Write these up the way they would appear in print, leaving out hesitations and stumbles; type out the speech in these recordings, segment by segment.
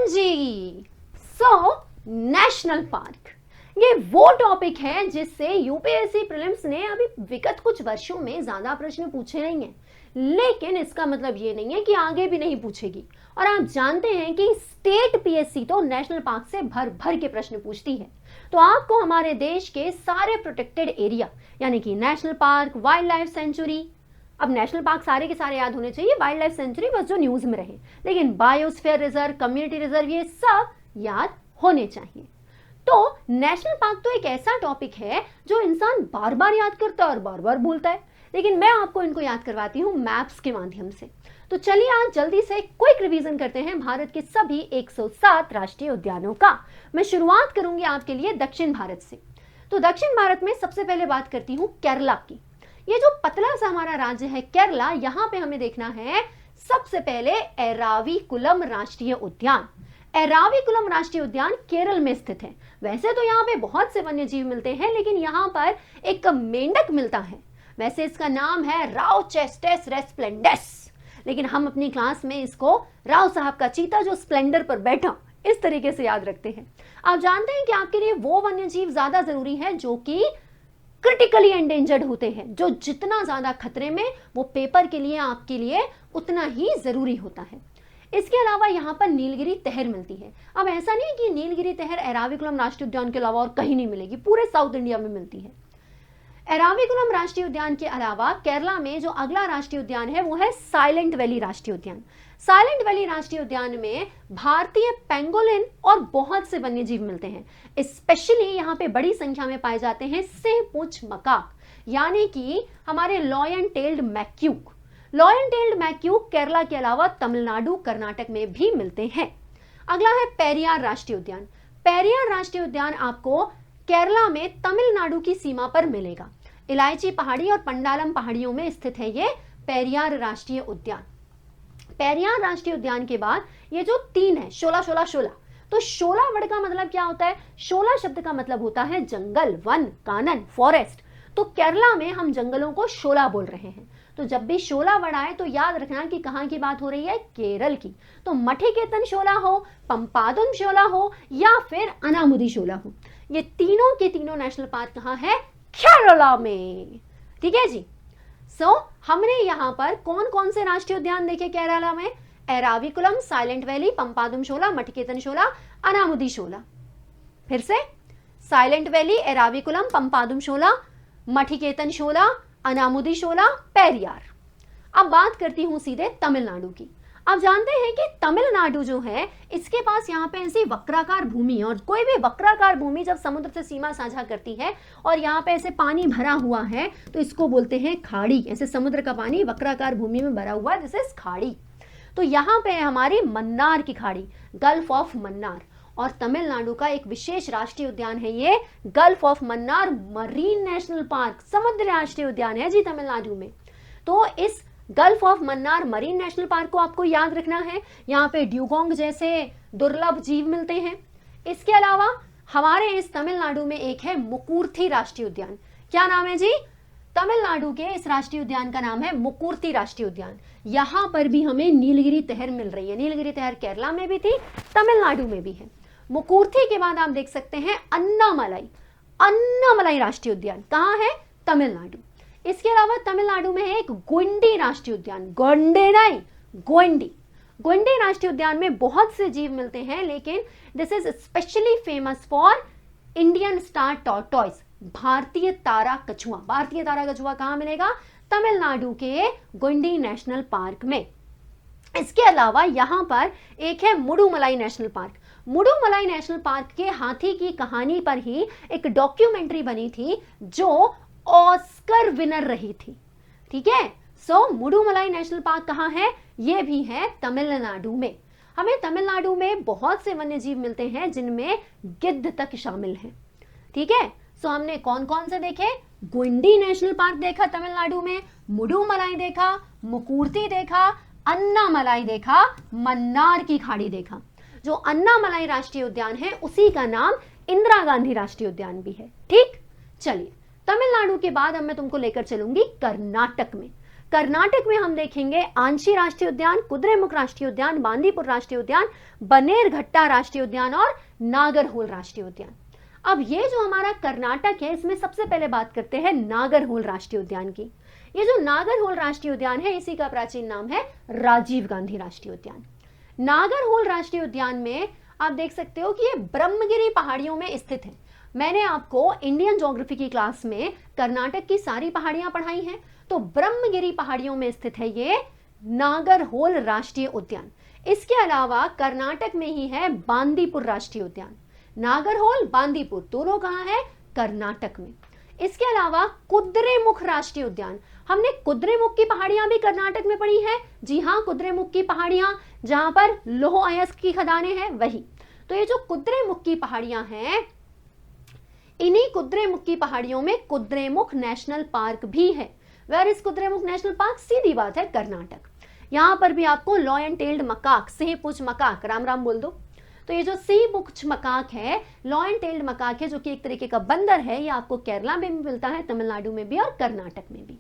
जी। National park ये वो topic है जिससे यूपीएससी प्रीलिम्स ने अभी विगत कुछ वर्षों में ज्यादा प्रश्न पूछे नहीं हैं, लेकिन इसका मतलब ये नहीं है कि आगे भी नहीं पूछेगी। और आप जानते हैं कि स्टेट पीएससी तो नेशनल पार्क से भर भर के प्रश्न पूछती है। तो आपको हमारे देश के सारे प्रोटेक्टेड एरिया यानी कि national park, wild life sanctuary, अब नेशनल पार्क सारे के सारे याद होने चाहिए, वाइल्ड लाइफ सेंचुरी बस जो न्यूज में रहे, लेकिन बायोस्फीयर रिजर्व, कम्युनिटी रिजर्व, ये सब याद होने चाहिए। तो नेशनल पार्क तो एक ऐसा टॉपिक है जो इंसान बार बार याद करता है और बार बार भूलता है, लेकिन मैं आपको इनको याद करवाती हूँ मैप्स के माध्यम से। तो चलिए आज जल्दी से क्विक रिवीजन करते हैं भारत के सभी 107 राष्ट्रीय उद्यानों का। मैं शुरुआत करूंगी आपके लिए दक्षिण भारत से। तो दक्षिण भारत में सबसे पहले बात करती हूँ केरला की। ये जो पतला सा हमारा राज्य है केरला, यहाँ पे हमें देखना है सबसे पहले एराविकुलम राष्ट्रीय उद्यान। एराविकुलम राष्ट्रीय उद्यान केरल में स्थित है। वैसे तो यहाँ पे बहुत से वन्य जीव मिलते हैं, लेकिन यहाँ पर एक मेंढक मिलता है। वैसे इसका नाम है राउचेस्टेस रेस्प्लेंडेस, लेकिन हम अपनी क्लास में इसको राव साहब का चीता जो स्प्लेंडर पर बैठा इस तरीके से याद रखते हैं। आप जानते हैं कि आपके लिए वो वन्य जीव ज्यादा जरूरी है जो कि क्रिटिकली एंडेंजर्ड होते हैं, जो जितना ज्यादा खतरे में, वो पेपर के लिए आपके लिए उतना ही जरूरी होता है। इसके अलावा यहाँ पर नीलगिरी तहर मिलती है। अब ऐसा नहीं कि नीलगिरी तहर एराविकुलम राष्ट्रीय उद्यान के अलावा और कहीं नहीं मिलेगी, पूरे साउथ इंडिया में मिलती है। एराविकुलम राष्ट्रीय उद्यान के अलावा केरला में जो अगला राष्ट्रीय उद्यान है वो है साइलेंट वैली राष्ट्रीय उद्यान। साइलेंट वैली राष्ट्रीय उद्यान में भारतीय पेंगोलिन और बहुत से वन्य जीव मिलते हैं। स्पेशली यहाँ पे बड़ी संख्या में पाए जाते हैं सिंह पूंछ मकाक, यानी कि हमारे lion tailed macaque. Lion tailed macaque Kerala के अलावा तमिलनाडु, कर्नाटक में भी मिलते हैं। अगला है पेरियार राष्ट्रीय उद्यान। पेरियार राष्ट्रीय उद्यान आपको केरला में तमिलनाडु की सीमा पर मिलेगा। इलायची पहाड़ी और पंडालम पहाड़ियों में स्थित है ये पेरियार राष्ट्रीय उद्यान। पेरियार राष्ट्रीय उद्यान के बाद ये जो तीन है, शोला शोला शोला, तो शोला वर्ड का मतलब क्या होता है? शोला शब्द का मतलब होता है जंगल, वन, कानन, फॉरेस्ट। तो केरला में हम जंगलों को शोला बोल रहे हैं। तो जब भी शोला वर्ड आए तो याद रखना कि कहाँ की बात हो रही है, केरल की। तो मठिकेतन शोला हो, पंपादुम शोला हो या फिर अनामुदी शोला हो, ये तीनों के तीनों नेशनल पार्क कहाँ है? केरला में। ठीक है जी। हमने यहाँ पर कौन कौन से राष्ट्रीय उद्यान देखे केरला में? एराविकुलम, साइलेंट वैली, पंपादुम शोला, मठिकेतन शोला, अनामुदी शोला। फिर से साइलेंट वैली, एराविकुलम, पंपादुम शोला, मठिकेतन शोला, अनामुदी शोला, पेरियार। अब बात करती हूं सीधे तमिलनाडु की। आप जानते हैं कि तमिलनाडु जो है इसके पास यहाँ पे ऐसी वक्राकार भूमि, और कोई भी वक्राकार भूमि जब समुद्र से सीमा साझा करती है और यहाँ पे ऐसे पानी भरा हुआ है तो इसको बोलते हैं खाड़ी। ऐसे समुद्र का पानी वक्राकार भूमि में भरा हुआ है, दिस इज खाड़ी। तो यहाँ पे है हमारी मन्नार की खाड़ी, गल्फ ऑफ मन्नार। और तमिलनाडु का एक विशेष राष्ट्रीय उद्यान है ये gulf of Mannar marine national park, समुद्र राष्ट्रीय उद्यान है जी तमिलनाडु में। तो इस gulf of Mannar marine national park को आपको याद रखना है। यहाँ पे ड्यूगोंग जैसे दुर्लभ जीव मिलते हैं। इसके अलावा हमारे इस तमिलनाडु में एक है मुकुर्थी राष्ट्रीय उद्यान। क्या नाम है जी? तमिलनाडु के इस राष्ट्रीय उद्यान का नाम है मुकुर्थी राष्ट्रीय उद्यान। यहाँ पर भी हमें नीलगिरी तहर मिल रही है। नीलगिरी तहर केरला में भी थी, तमिलनाडु में भी है। मुकुर्थी के बाद आप देख सकते हैं अन्नामलाई, अन्नामलाई राष्ट्रीय उद्यान कहाँ है? तमिलनाडु। इसके अलावा तमिलनाडु में है एक गोंडी राष्ट्रीय उद्यान, गोंडे नहीं, गोंडी। गोंडी राष्ट्रीय उद्यान में बहुत से जीव मिलते हैं, लेकिन this is specially famous for Indian star tortoise, भारतीय तारा कछुआ। भारतीय तारा कछुआ कहाँ मिलेगा? तमिलनाडु के गोंडी नेशनल पार्क में। इसके अलावा यहाँ पर एक है Mudumalai national park. Mudumalai national park के हाथी की कहानी पर ही एक डॉक्यूमेंट्री बनी थी जो ऑस्कर विनर रही थी। ठीक है। मुडुमलाई नेशनल पार्क कहाँ है? ये भी है तमिलनाडु में। हमें तमिलनाडु में बहुत से वन्य जीव मिलते हैं जिनमें गिद्ध तक शामिल हैं। ठीक है। हमने कौन कौन से देखे? गोंडी नेशनल पार्क देखा तमिलनाडु में, मुडुमलाई देखा, मुकुर्थी देखा, अन्नामलाई देखा, मन्नार की खाड़ी देखा। जो अन्नामलाई राष्ट्रीय उद्यान है उसी का नाम इंदिरा गांधी राष्ट्रीय उद्यान भी है। ठीक। चलिए, तमिलनाडु के बाद अब मैं तुमको लेकर चलूंगी कर्नाटक में। कर्नाटक में हम देखेंगे आंशी राष्ट्रीय उद्यान, कुद्रेमुख राष्ट्रीय उद्यान, बांदीपुर राष्ट्रीय उद्यान, बनेरघट्टा राष्ट्रीय उद्यान और नागरहोल राष्ट्रीय उद्यान। अब ये जो हमारा कर्नाटक है, इसमें सबसे पहले बात करते हैं नागरहोल राष्ट्रीय उद्यान की। ये जो नागरहोल राष्ट्रीय उद्यान है, इसी का प्राचीन नाम है राजीव गांधी राष्ट्रीय उद्यान। नागरहोल राष्ट्रीय उद्यान में आप देख सकते हो कि ये ब्रह्मगिरी पहाड़ियों में स्थित है। मैंने आपको इंडियन ज्योग्राफी की क्लास में कर्नाटक की सारी पहाड़ियां पढ़ाई हैं, तो ब्रह्मगिरी पहाड़ियों में स्थित है ये नागरहोल राष्ट्रीय उद्यान। इसके अलावा कर्नाटक में ही है बांदीपुर राष्ट्रीय उद्यान। नागरहोल, बांदीपुर दोनों कहाँ है? कर्नाटक में। इसके अलावा कुद्रेमुख राष्ट्रीय उद्यान, हमने कुद्रेमुख की पहाड़ियां भी कर्नाटक में पढ़ी है। जी हाँ, कुद्रेमुख की पहाड़ियां जहां पर लौह अयस्क की खदानें हैं, वही। तो ये जो कुद्रेमुख की पहाड़ियां हैं, इन्हीं कुद्रेमुख की पहाड़ियों में कुद्रेमुख नेशनल पार्क भी है। Where is Kudremukh national park? सीधी बात है, कर्नाटक। यहां पर भी आपको लॉयन टेल्ड मकाक, सिंह पूंछ मकाक, राम राम बोल दो। तो ये जो सिंह पूंछ मकाक है, लॉयन टेल्ड मकाक है, जो कि एक तरीके का बंदर है, ये आपको केरला में भी मिलता है, तमिलनाडु में भी और कर्नाटक में भी।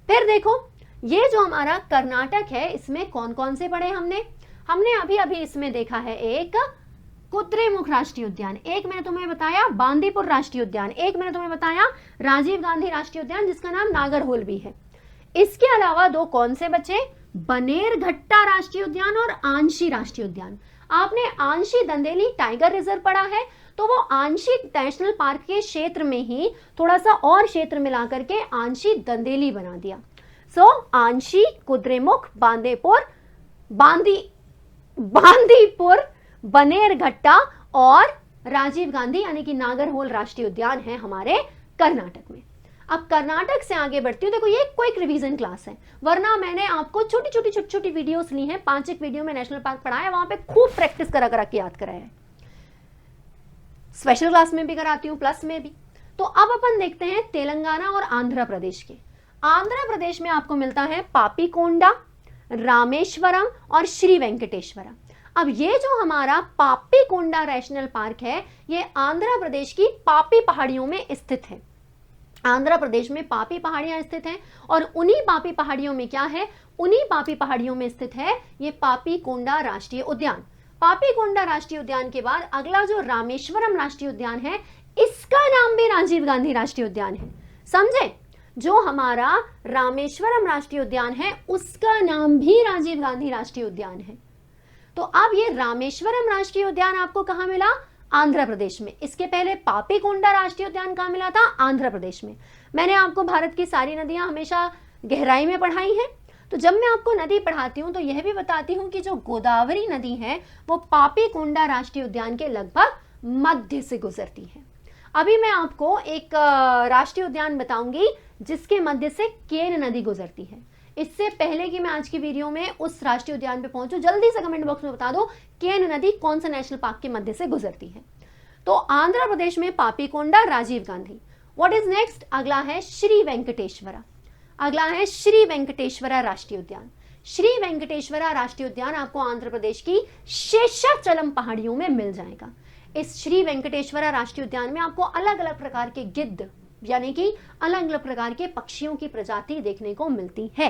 फिर देखो, ये जो हमारा कर्नाटक है, इसमें कौन कौन से पढ़े हमने अभी अभी इसमें देखा है एक कुद्रेमुख राष्ट्रीय उद्यान, एक मैंने तुम्हें बताया बांदीपुर राष्ट्रीय उद्यान, एक मैंने तुम्हें बताया राजीव गांधी राष्ट्रीय उद्यान जिसका नाम नागरहोल भी है। इसके अलावा दो कौन से बचे? बनेरघट्टा राष्ट्रीय उद्यान और आंशी राष्ट्रीय उद्यान। आपने आंशी दंदेली टाइगर रिजर्व पढ़ा है, तो वो आंशी नेशनल पार्क के क्षेत्र में ही थोड़ा सा और क्षेत्र मिला करके आंशी दंदेली बना दिया। सो आंशी, कुद्रेमुख, बांदीपुर, बनेरघट्टा और राजीव गांधी यानी कि नागरहोल राष्ट्रीय उद्यान है हमारे कर्नाटक में। अब कर्नाटक से आगे बढ़ती हूँ। देखो, ये क्विक रिवीजन क्लास है, वरना मैंने आपको छोटी छोटी वीडियोस ली हैं। 5 वीडियो में नेशनल पार्क पढ़ाया, वहां पे खूब प्रैक्टिस करा के याद कराया है। स्पेशल क्लास में भी कराती हूँ, प्लस में भी। तो अब अपन देखते हैं तेलंगाना और आंध्र प्रदेश के। आंध्र प्रदेश में आपको मिलता है पापीकोंडा, रामेश्वरम और श्री वेंकटेश्वरा। अब ये जो हमारा पापीकोंडा नेशनल पार्क है, ये आंध्र प्रदेश की पापी पहाड़ियों में स्थित है। आंध्र प्रदेश में पापी पहाड़ियां स्थित हैं और उन्हीं पापी पहाड़ियों में क्या है? उन्हीं पापी पहाड़ियों में स्थित है ये पापीकोंडा राष्ट्रीय उद्यान। पापीकोंडा राष्ट्रीय उद्यान के बाद अगला जो रामेश्वरम राष्ट्रीय उद्यान है, इसका नाम भी राजीव गांधी राष्ट्रीय उद्यान है। समझे? जो हमारा रामेश्वरम राष्ट्रीय उद्यान है, उसका नाम भी राजीव गांधी राष्ट्रीय उद्यान है। तो अब ये रामेश्वरम राष्ट्रीय उद्यान आपको कहां मिला? आंध्र प्रदेश में। इसके पहले पापीकोंडा राष्ट्रीय उद्यान कहां मिला था? आंध्र प्रदेश में। मैंने आपको भारत की सारी नदियां हमेशा गहराई में पढ़ाई हैं, तो जब मैं आपको नदी पढ़ाती हूं तो यह भी बताती हूं कि जो गोदावरी नदी है वो पापीकोंडा राष्ट्रीय उद्यान के लगभग मध्य से गुजरती है। अभी मैं आपको एक राष्ट्रीय उद्यान बताऊंगी जिसके मध्य से केन नदी गुजरती है। इससे पहले कि मैं आज की वीडियो में उस राष्ट्रीय उद्यान पे पहुंचूं, जल्दी से कमेंट बॉक्स में बता दो केन नदी कौन सा नेशनल पार्क के मध्य से गुजरती है। तो आंध्र प्रदेश में Papikonda, Rajiv Gandhi. What is next? अगला है श्री वेंकटेश्वरा। अगला है श्री वेंकटेश्वरा राष्ट्रीय उद्यान। श्री वेंकटेश्वरा राष्ट्रीय उद्यान आपको आंध्र प्रदेश की शेषाचलम पहाड़ियों में मिल जाएगा। इस श्री वेंकटेश्वरा राष्ट्रीय उद्यान में आपको अलग अलग प्रकार के गिद्ध यानी कि अलग अलग प्रकार के पक्षियों की प्रजाति देखने को मिलती है।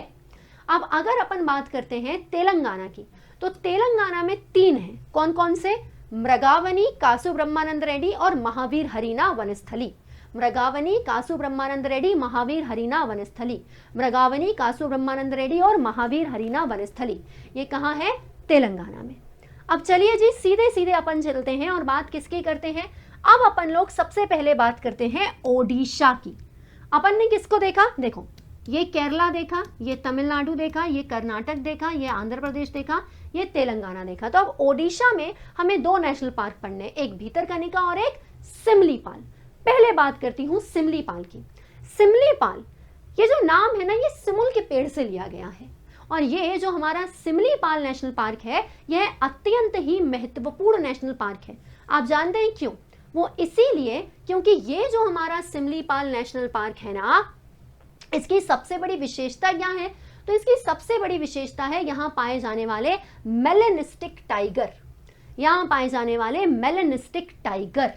अब अगर अपन बात करते हैं तेलंगाना की, तो तेलंगाना में 3 हैं। कौन कौन से? मृगावनी, कासु ब्रह्मानंद रेड्डी और महावीर हरीना वनस्थली। मृगावनी, कासु ब्रह्मानंद रेड्डी, महावीर हरीना वनस्थली। मृगावनी, कासु ब्रह्मानंद रेड्डी और महावीर हरीना वनस्थली। ये कहाँ है? तेलंगाना में। अब चलिए जी, सीधे सीधे अपन चलते हैं और बात किसकी करते हैं? अब अपन लोग सबसे पहले बात करते हैं ओडिशा की। अपन ने किसको देखा? देखो, ये केरला देखा, ये तमिलनाडु देखा, ये कर्नाटक देखा, ये आंध्र प्रदेश देखा, ये तेलंगाना देखा। तो अब ओडिशा में हमें 2 नेशनल पार्क पढ़ने, एक भीतरकनिका और एक सिमलीपाल। पहले बात करती हूं सिमलीपाल की। सिमलीपाल, ये जो नाम है ना, ये सिमुल के पेड़ से लिया गया है। और ये जो हमारा सिमलीपाल नेशनल पार्क है, यह अत्यंत ही महत्वपूर्ण नेशनल पार्क है। आप जानते हैं क्यों? वो इसीलिए क्योंकि ये जो हमारा सिमलीपाल नेशनल पार्क है ना, इसकी सबसे बड़ी विशेषता क्या है? तो इसकी सबसे बड़ी विशेषता है यहाँ पाए जाने वाले मेलेनिस्टिक टाइगर। यहाँ पाए जाने वाले मेलेनिस्टिक टाइगर।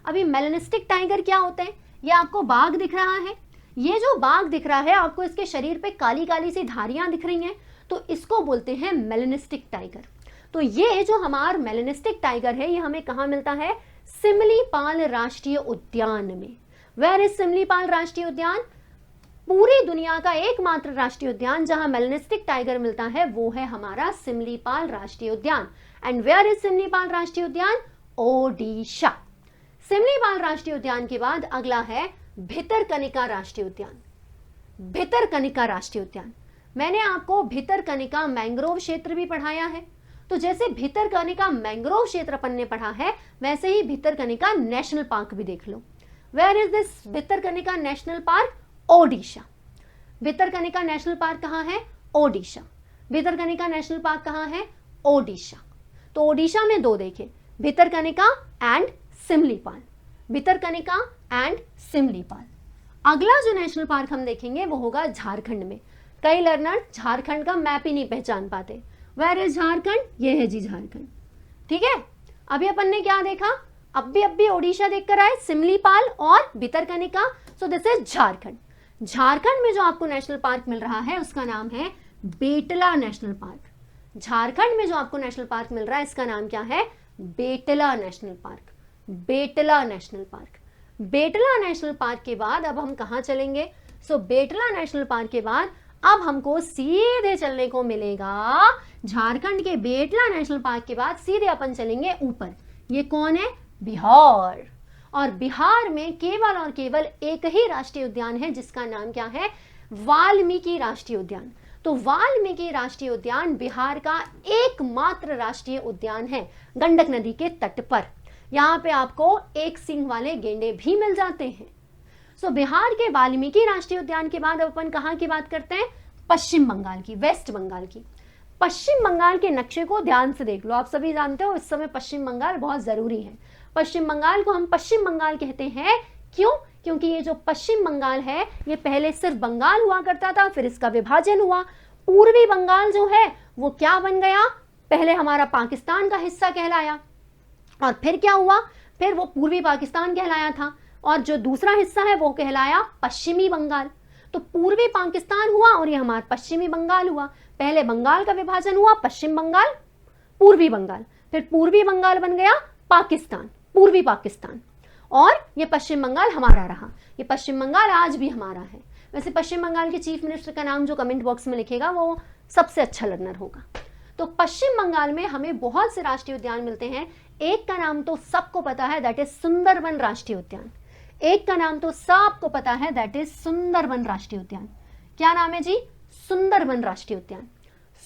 अभी मेलेनिस्टिक टाइगर क्या होते हैं? ये आपको बाघ दिख रहा है, ये जो बाघ दिख रहा है आपको, इसके शरीर पे काली काली सी धारियां दिख रही हैं, तो इसको बोलते हैं मेलेनिस्टिक टाइगर। तो ये जो हमारा मेलेनिस्टिक टाइगर है, ये हमें कहाँ मिलता है? सिमलीपाल राष्ट्रीय उद्यान में। वेयर इज सिमलीपाल राष्ट्रीय उद्यान? पूरी दुनिया का एकमात्र राष्ट्रीय उद्यान जहां मेलेनिस्टिक टाइगर मिलता है वो है हमारा सिमलीपाल राष्ट्रीय उद्यान। एंड वेयर इज सिमलीपाल राष्ट्रीय उद्यान? ओडिशा। सिमलीपाल राष्ट्रीय उद्यान के बाद अगला है भितरकनिका राष्ट्रीय उद्यान। भितरकनिका राष्ट्रीय उद्यान, मैंने आपको भितरकनिका मैंग्रोव क्षेत्र भी पढ़ाया है, तो जैसे भितरकनिका मैंग्रोव क्षेत्र अपन ने पढ़ा है, वैसे ही भितरकनिका नेशनल पार्क भी देख लो। Where is this Bhitarkanika national park? Odisha. Bhitarkanika national park कहाँ है? ओडिशा। भितरकनिका नेशनल पार्क कहाँ है? ओडिशा। तो ओडिशा में दो देखे, भितरकनिका एंड सिमलीपाल। भितरकनिका एंड सिमलीपाल। अगला जो नेशनल पार्क हम देखेंगे वो होगा झारखंड में। कई लर्नर झारखंड का मैप ही नहीं पहचान पाते। Where is Jharkhand? ये है जी झारखंड। ठीक है, अभी अपन ने क्या देखा? अब भी ओडिशा देखकर आए, सिमलीपाल और Bhitarkanika. So this is Jharkhand. Jharkhand में जो आपको नेशनल पार्क मिल रहा है उसका नाम है बेटला नेशनल पार्क। झारखंड में जो आपको नेशनल पार्क मिल रहा है इसका नाम क्या है? बेटला national park. बेटला national park. बेटला national park के बाद अब हम कहां चलेंगे? सो बेटला नेशनल पार्क के बाद अब हमको सीधे चलने को मिलेगा, झारखंड के बेटला नेशनल पार्क के बाद सीधे अपन चलेंगे ऊपर। ये कौन है? बिहार। और बिहार में केवल और केवल एक ही राष्ट्रीय उद्यान है जिसका नाम क्या है? वाल्मीकि राष्ट्रीय उद्यान। तो वाल्मीकि राष्ट्रीय उद्यान बिहार का एकमात्र राष्ट्रीय उद्यान है गंडक नदी के तट पर। यहाँ पे आपको एक सींग वाले गेंडे भी मिल जाते हैं। सो बिहार के वाल्मीकि राष्ट्रीय उद्यान के बाद अब अपन कहाँ की बात करते हैं? पश्चिम बंगाल की, वेस्ट बंगाल की। पश्चिम बंगाल के नक्शे को ध्यान से देख लो। आप सभी जानते हो इस समय पश्चिम बंगाल बहुत जरूरी है। पश्चिम बंगाल को हम पश्चिम बंगाल कहते हैं, क्यों? क्योंकि ये जो पश्चिम बंगाल है ये पहले सिर्फ बंगाल हुआ करता था, फिर इसका विभाजन हुआ। पूर्वी बंगाल जो है वो क्या बन गया? पहले हमारा पाकिस्तान का हिस्सा कहलाया, और फिर क्या हुआ? फिर वो पूर्वी पाकिस्तान कहलाया था, और जो दूसरा हिस्सा है वो कहलाया पश्चिमी बंगाल। तो पूर्वी पाकिस्तान हुआ और ये हमारा पश्चिमी बंगाल हुआ। पहले बंगाल का विभाजन हुआ, पश्चिम बंगाल, पूर्वी बंगाल, फिर पूर्वी बंगाल बन गया पाकिस्तान, पूर्वी पाकिस्तान, और ये पश्चिम बंगाल हमारा रहा। ये पश्चिम बंगाल आज भी हमारा है। वैसे पश्चिम बंगाल के चीफ मिनिस्टर का नाम जो कमेंट बॉक्स में लिखेगा वो सबसे अच्छा लर्नर होगा। तो पश्चिम बंगाल में हमें बहुत से राष्ट्रीय उद्यान मिलते हैं। एक का नाम तो सबको पता है, दैट इज सुंदरबन राष्ट्रीय उद्यान। एक का नाम तो सबको पता है, दैट इज सुंदरबन राष्ट्रीय उद्यान। क्या नाम है जी? सुंदरबन राष्ट्रीय उद्यान।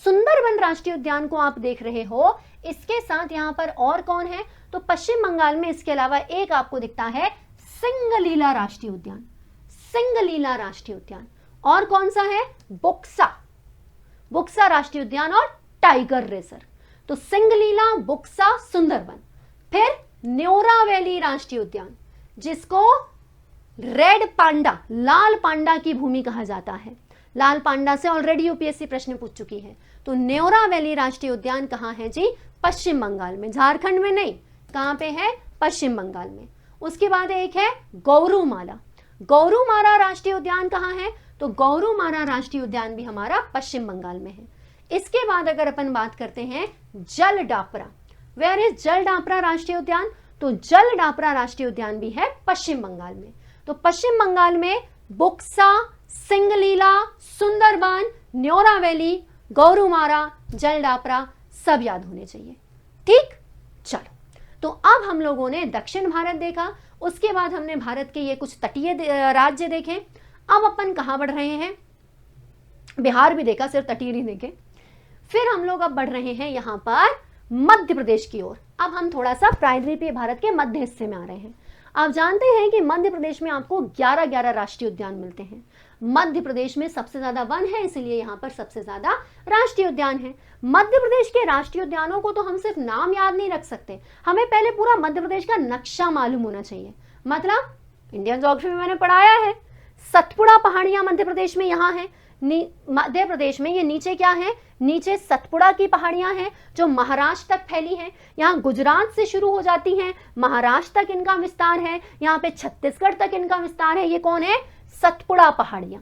सुंदरबन राष्ट्रीय उद्यान को आप देख रहे हो, इसके साथ यहाँ पर और कौन है? तो पश्चिम बंगाल में इसके अलावा एक आपको दिखता है सिंगलीला राष्ट्रीय उद्यान। सिंगलीला राष्ट्रीय उद्यान। और कौन सा है? बुक्सा, बुक्सा राष्ट्रीय उद्यान और टाइगर रिजर्व। तो सिंगलीला, बुक्सा, सुंदरबन। फिर न्योरा वैली राष्ट्रीय उद्यान, जिसको रेड पांडा, लाल पांडा की भूमि कहा जाता है। लाल पांडा से ऑलरेडी यूपीएससी प्रश्न पूछ चुकी है। तो न्योरा वैली राष्ट्रीय उद्यान कहाँ है जी? पश्चिम बंगाल में, झारखंड में नहीं। कहाँ पे है? पश्चिम बंगाल में। उसके बाद एक है गौरुमारा। गौरुमारा राष्ट्रीय उद्यान कहाँ है? तो गौरुमारा राष्ट्रीय उद्यान भी हमारा पश्चिम बंगाल में है। इसके बाद अगर अपन बात करते हैं जलडापरा, वेयर इज जलडापरा राष्ट्रीय उद्यान? तो जलडापरा राष्ट्रीय उद्यान भी है पश्चिम बंगाल में। तो पश्चिम बंगाल में बुक्सा, सिंगलीला, सुंदरबन, न्योरा वैली, गौरुमारा, जलडापरा सब याद होने चाहिए। ठीक, चलो। तो अब हम लोगों ने दक्षिण भारत देखा, उसके बाद हमने भारत के ये कुछ तटीय राज्य देखे। अब अपन कहाँ बढ़ रहे हैं? बिहार भी देखा, सिर्फ तटीय नहीं देखे। फिर हम लोग अब बढ़ रहे हैं यहाँ पर मध्य प्रदेश की ओर। अब हम थोड़ा सा प्रायद्वीपीय भारत के मध्य हिस्से में आ रहे हैं। आप जानते हैं कि मध्य प्रदेश में आपको 11 राष्ट्रीय उद्यान मिलते हैं। मध्य प्रदेश में सबसे ज्यादा वन है, इसलिए यहाँ पर सबसे ज्यादा राष्ट्रीय उद्यान है। मध्य प्रदेश के राष्ट्रीय उद्यानों को तो हम सिर्फ नाम याद नहीं रख सकते, हमें पहले पूरा मध्य प्रदेश का नक्शा मालूम होना चाहिए। मतलब इंडियन ज्योग्राफी में मैंने पढ़ाया है, सतपुड़ा पहाड़ियां मध्य प्रदेश में यहाँ है। मध्य प्रदेश में ये नीचे क्या है? नीचे सतपुड़ा की पहाड़ियां हैं जो महाराष्ट्र तक फैली हैं। यहाँ गुजरात से शुरू हो जाती हैं, महाराष्ट्र तक इनका विस्तार है, यहाँ पे छत्तीसगढ़ तक इनका विस्तार है। ये कौन है? सतपुड़ा पहाड़ियां।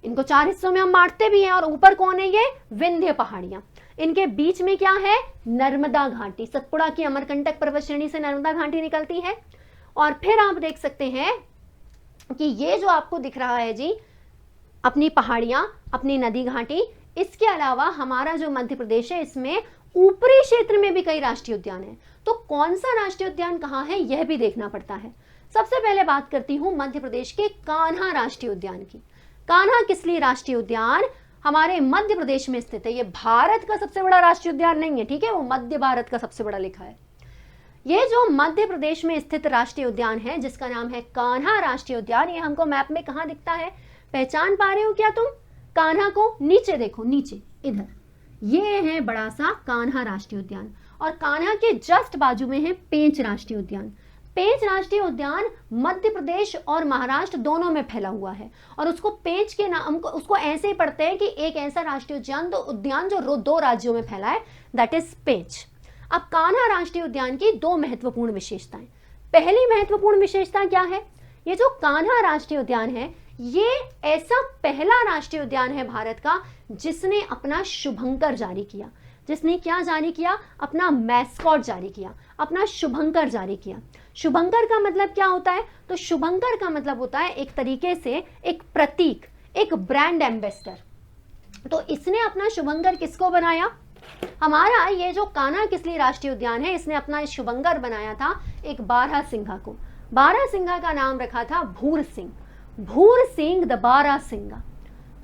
इनको 4 हिस्सों में हम बांटते भी हैं। और ऊपर कौन है? ये विंध्य पहाड़ियां। इनके बीच में क्या है? नर्मदा घाटी। सतपुड़ा की अमरकंटक पर्वत श्रेणी से नर्मदा घाटी निकलती है। और फिर आप देख सकते हैं कि ये जो आपको दिख रहा है जी, अपनी पहाड़ियां, अपनी नदी घाटी, इसके अलावा हमारा जो मध्य प्रदेश है इसमें ऊपरी क्षेत्र में भी कई राष्ट्रीय उद्यान है। तो कौन सा राष्ट्रीय उद्यान कहाँ है यह भी देखना पड़ता है। सबसे पहले बात करती हूं मध्य प्रदेश के कान्हा राष्ट्रीय उद्यान की। कान्हा किसली राष्ट्रीय उद्यान हमारे मध्य प्रदेश में स्थित है। ये भारत का सबसे बड़ा राष्ट्रीय उद्यान नहीं है, ठीक है, वो मध्य भारत का सबसे बड़ा लिखा है। ये जो मध्य प्रदेश में स्थित राष्ट्रीय उद्यान है जिसका नाम है कान्हा राष्ट्रीय उद्यान, ये हमको मैप में कहाँ दिखता है? पहचान पा रहे हो क्या तुम कान्हा को? नीचे देखो, नीचे इधर, ये है बड़ा सा कान्हा राष्ट्रीय उद्यान। और कान्हा के जस्ट बाजू में है पेंच राष्ट्रीय उद्यान। पेंच राष्ट्रीय उद्यान मध्य प्रदेश और महाराष्ट्र दोनों में फैला हुआ है। और उसको पेंच के नाम को उसको ऐसे ही पढ़ते हैं कि एक ऐसा राष्ट्रीय उद्यान जो 2 राज्यों में फैला है, दैट इज पेंच। अब कान्हा राष्ट्रीय उद्यान की 2 महत्वपूर्ण विशेषताएं। पहली महत्वपूर्ण विशेषता क्या है? ये जो कान्हा राष्ट्रीय उद्यान है ये ऐसा पहला राष्ट्रीय उद्यान है भारत का जिसने अपना शुभंकर जारी किया। जिसने क्या जारी किया? अपना मैस्कॉट जारी किया, अपना शुभंकर जारी किया। शुभंकर का मतलब क्या होता है? तो शुभंकर का मतलब होता है एक तरीके से एक प्रतीक, एक ब्रांड एम्बेसडर। तो इसने अपना शुभंकर किसको बनाया? हमारा ये जो कान्हा किसली राष्ट्रीय उद्यान है इसने अपना शुभंकर बनाया था एक बारहसिंघा को। बारहसिंघा का नाम रखा था भूर सिंह। भूर सिंह द बारहसिंघा,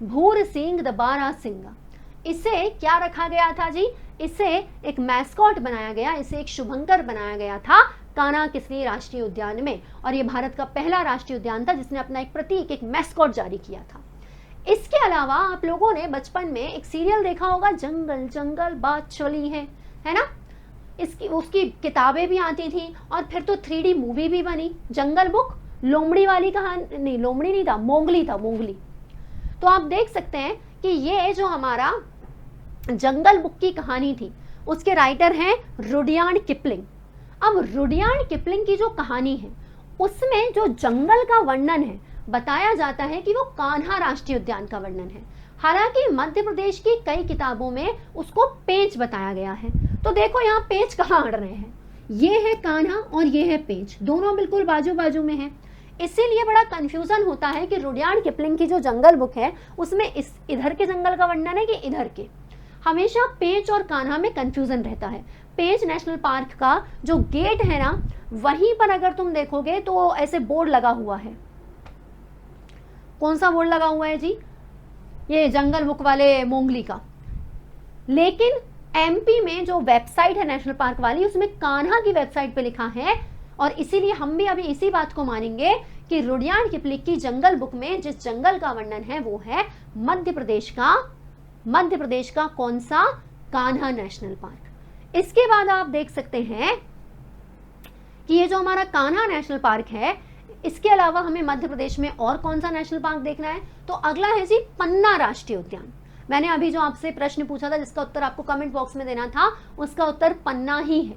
भूर सिंह द बारहसिंघा। इसे क्या रखा गया था जी? इसे एक मैस्कॉट बनाया गया, इसे एक शुभंकर बनाया गया था कान्हा किसली राष्ट्रीय उद्यान में। और ये भारत का पहला राष्ट्रीय उद्यान था जिसने अपना एक प्रतीक, एक मैस्कॉट जारी किया था। इसके अलावा आप लोगों ने बचपन में एक सीरियल देखा होगा, जंगल जंगल बात चली है ना? इसकी उसकी किताबें भी आती थी और फिर तो 3D मूवी भी बनी, जंगल बुक। लोमड़ी वाली कहानी नहीं, लोमड़ी नहीं था, मोंगली था, मोंगली। तो आप देख सकते हैं कि ये जो हमारा जंगल बुक की कहानी थी उसके राइटर हैं रुडयार्ड किपलिंग। अब रुडयार्ड किपलिंग की जो कहानी है उसमें जो जंगल का वर्णन है बताया जाता है कि वो कान्हा राष्ट्रीय उद्यान का वर्णन है। हालांकि मध्य प्रदेश की कई किताबों में उसको पेंच बताया गया है। तो देखो यहाँ पेंच कहाँ अड़ रहे हैं, ये है कान्हा और ये है पेंच, दोनों बिल्कुल बाजू बाजू में है। इसीलिए बड़ा कंफ्यूजन होता है कि रुडयार्ड किपलिंग की जो जंगल बुक है उसमें इधर के जंगल का वर्णन है कि इधर के। हमेशा पेंच और कान्हा में कंफ्यूजन रहता है। पेंच नेशनल पार्क का जो गेट है ना, वहीं पर अगर तुम देखोगे तो ऐसे बोर्ड लगा हुआ है। कौन सा बोर्ड लगा हुआ है जी? ये जंगल बुक वाले मोंगली का। लेकिन एमपी में जो वेबसाइट है नेशनल पार्क वाली उसमें कान्हा की वेबसाइट पे लिखा है। और इसीलिए हम भी अभी इसी बात को मानेंगे कि रुडयार्ड किपलिंग की जंगल बुक में जिस जंगल का वर्णन है वो है मध्य प्रदेश का कौन सा? Kanha national park. इसके बाद आप देख सकते हैं कि ये जो हमारा कान्हा नेशनल पार्क है इसके अलावा हमें मध्य प्रदेश में और कौन सा नेशनल पार्क देखना है? तो अगला है जी पन्ना राष्ट्रीय उद्यान। मैंने अभी जो आपसे प्रश्न पूछा था जिसका उत्तर आपको कमेंट बॉक्स में देना था उसका उत्तर पन्ना ही है।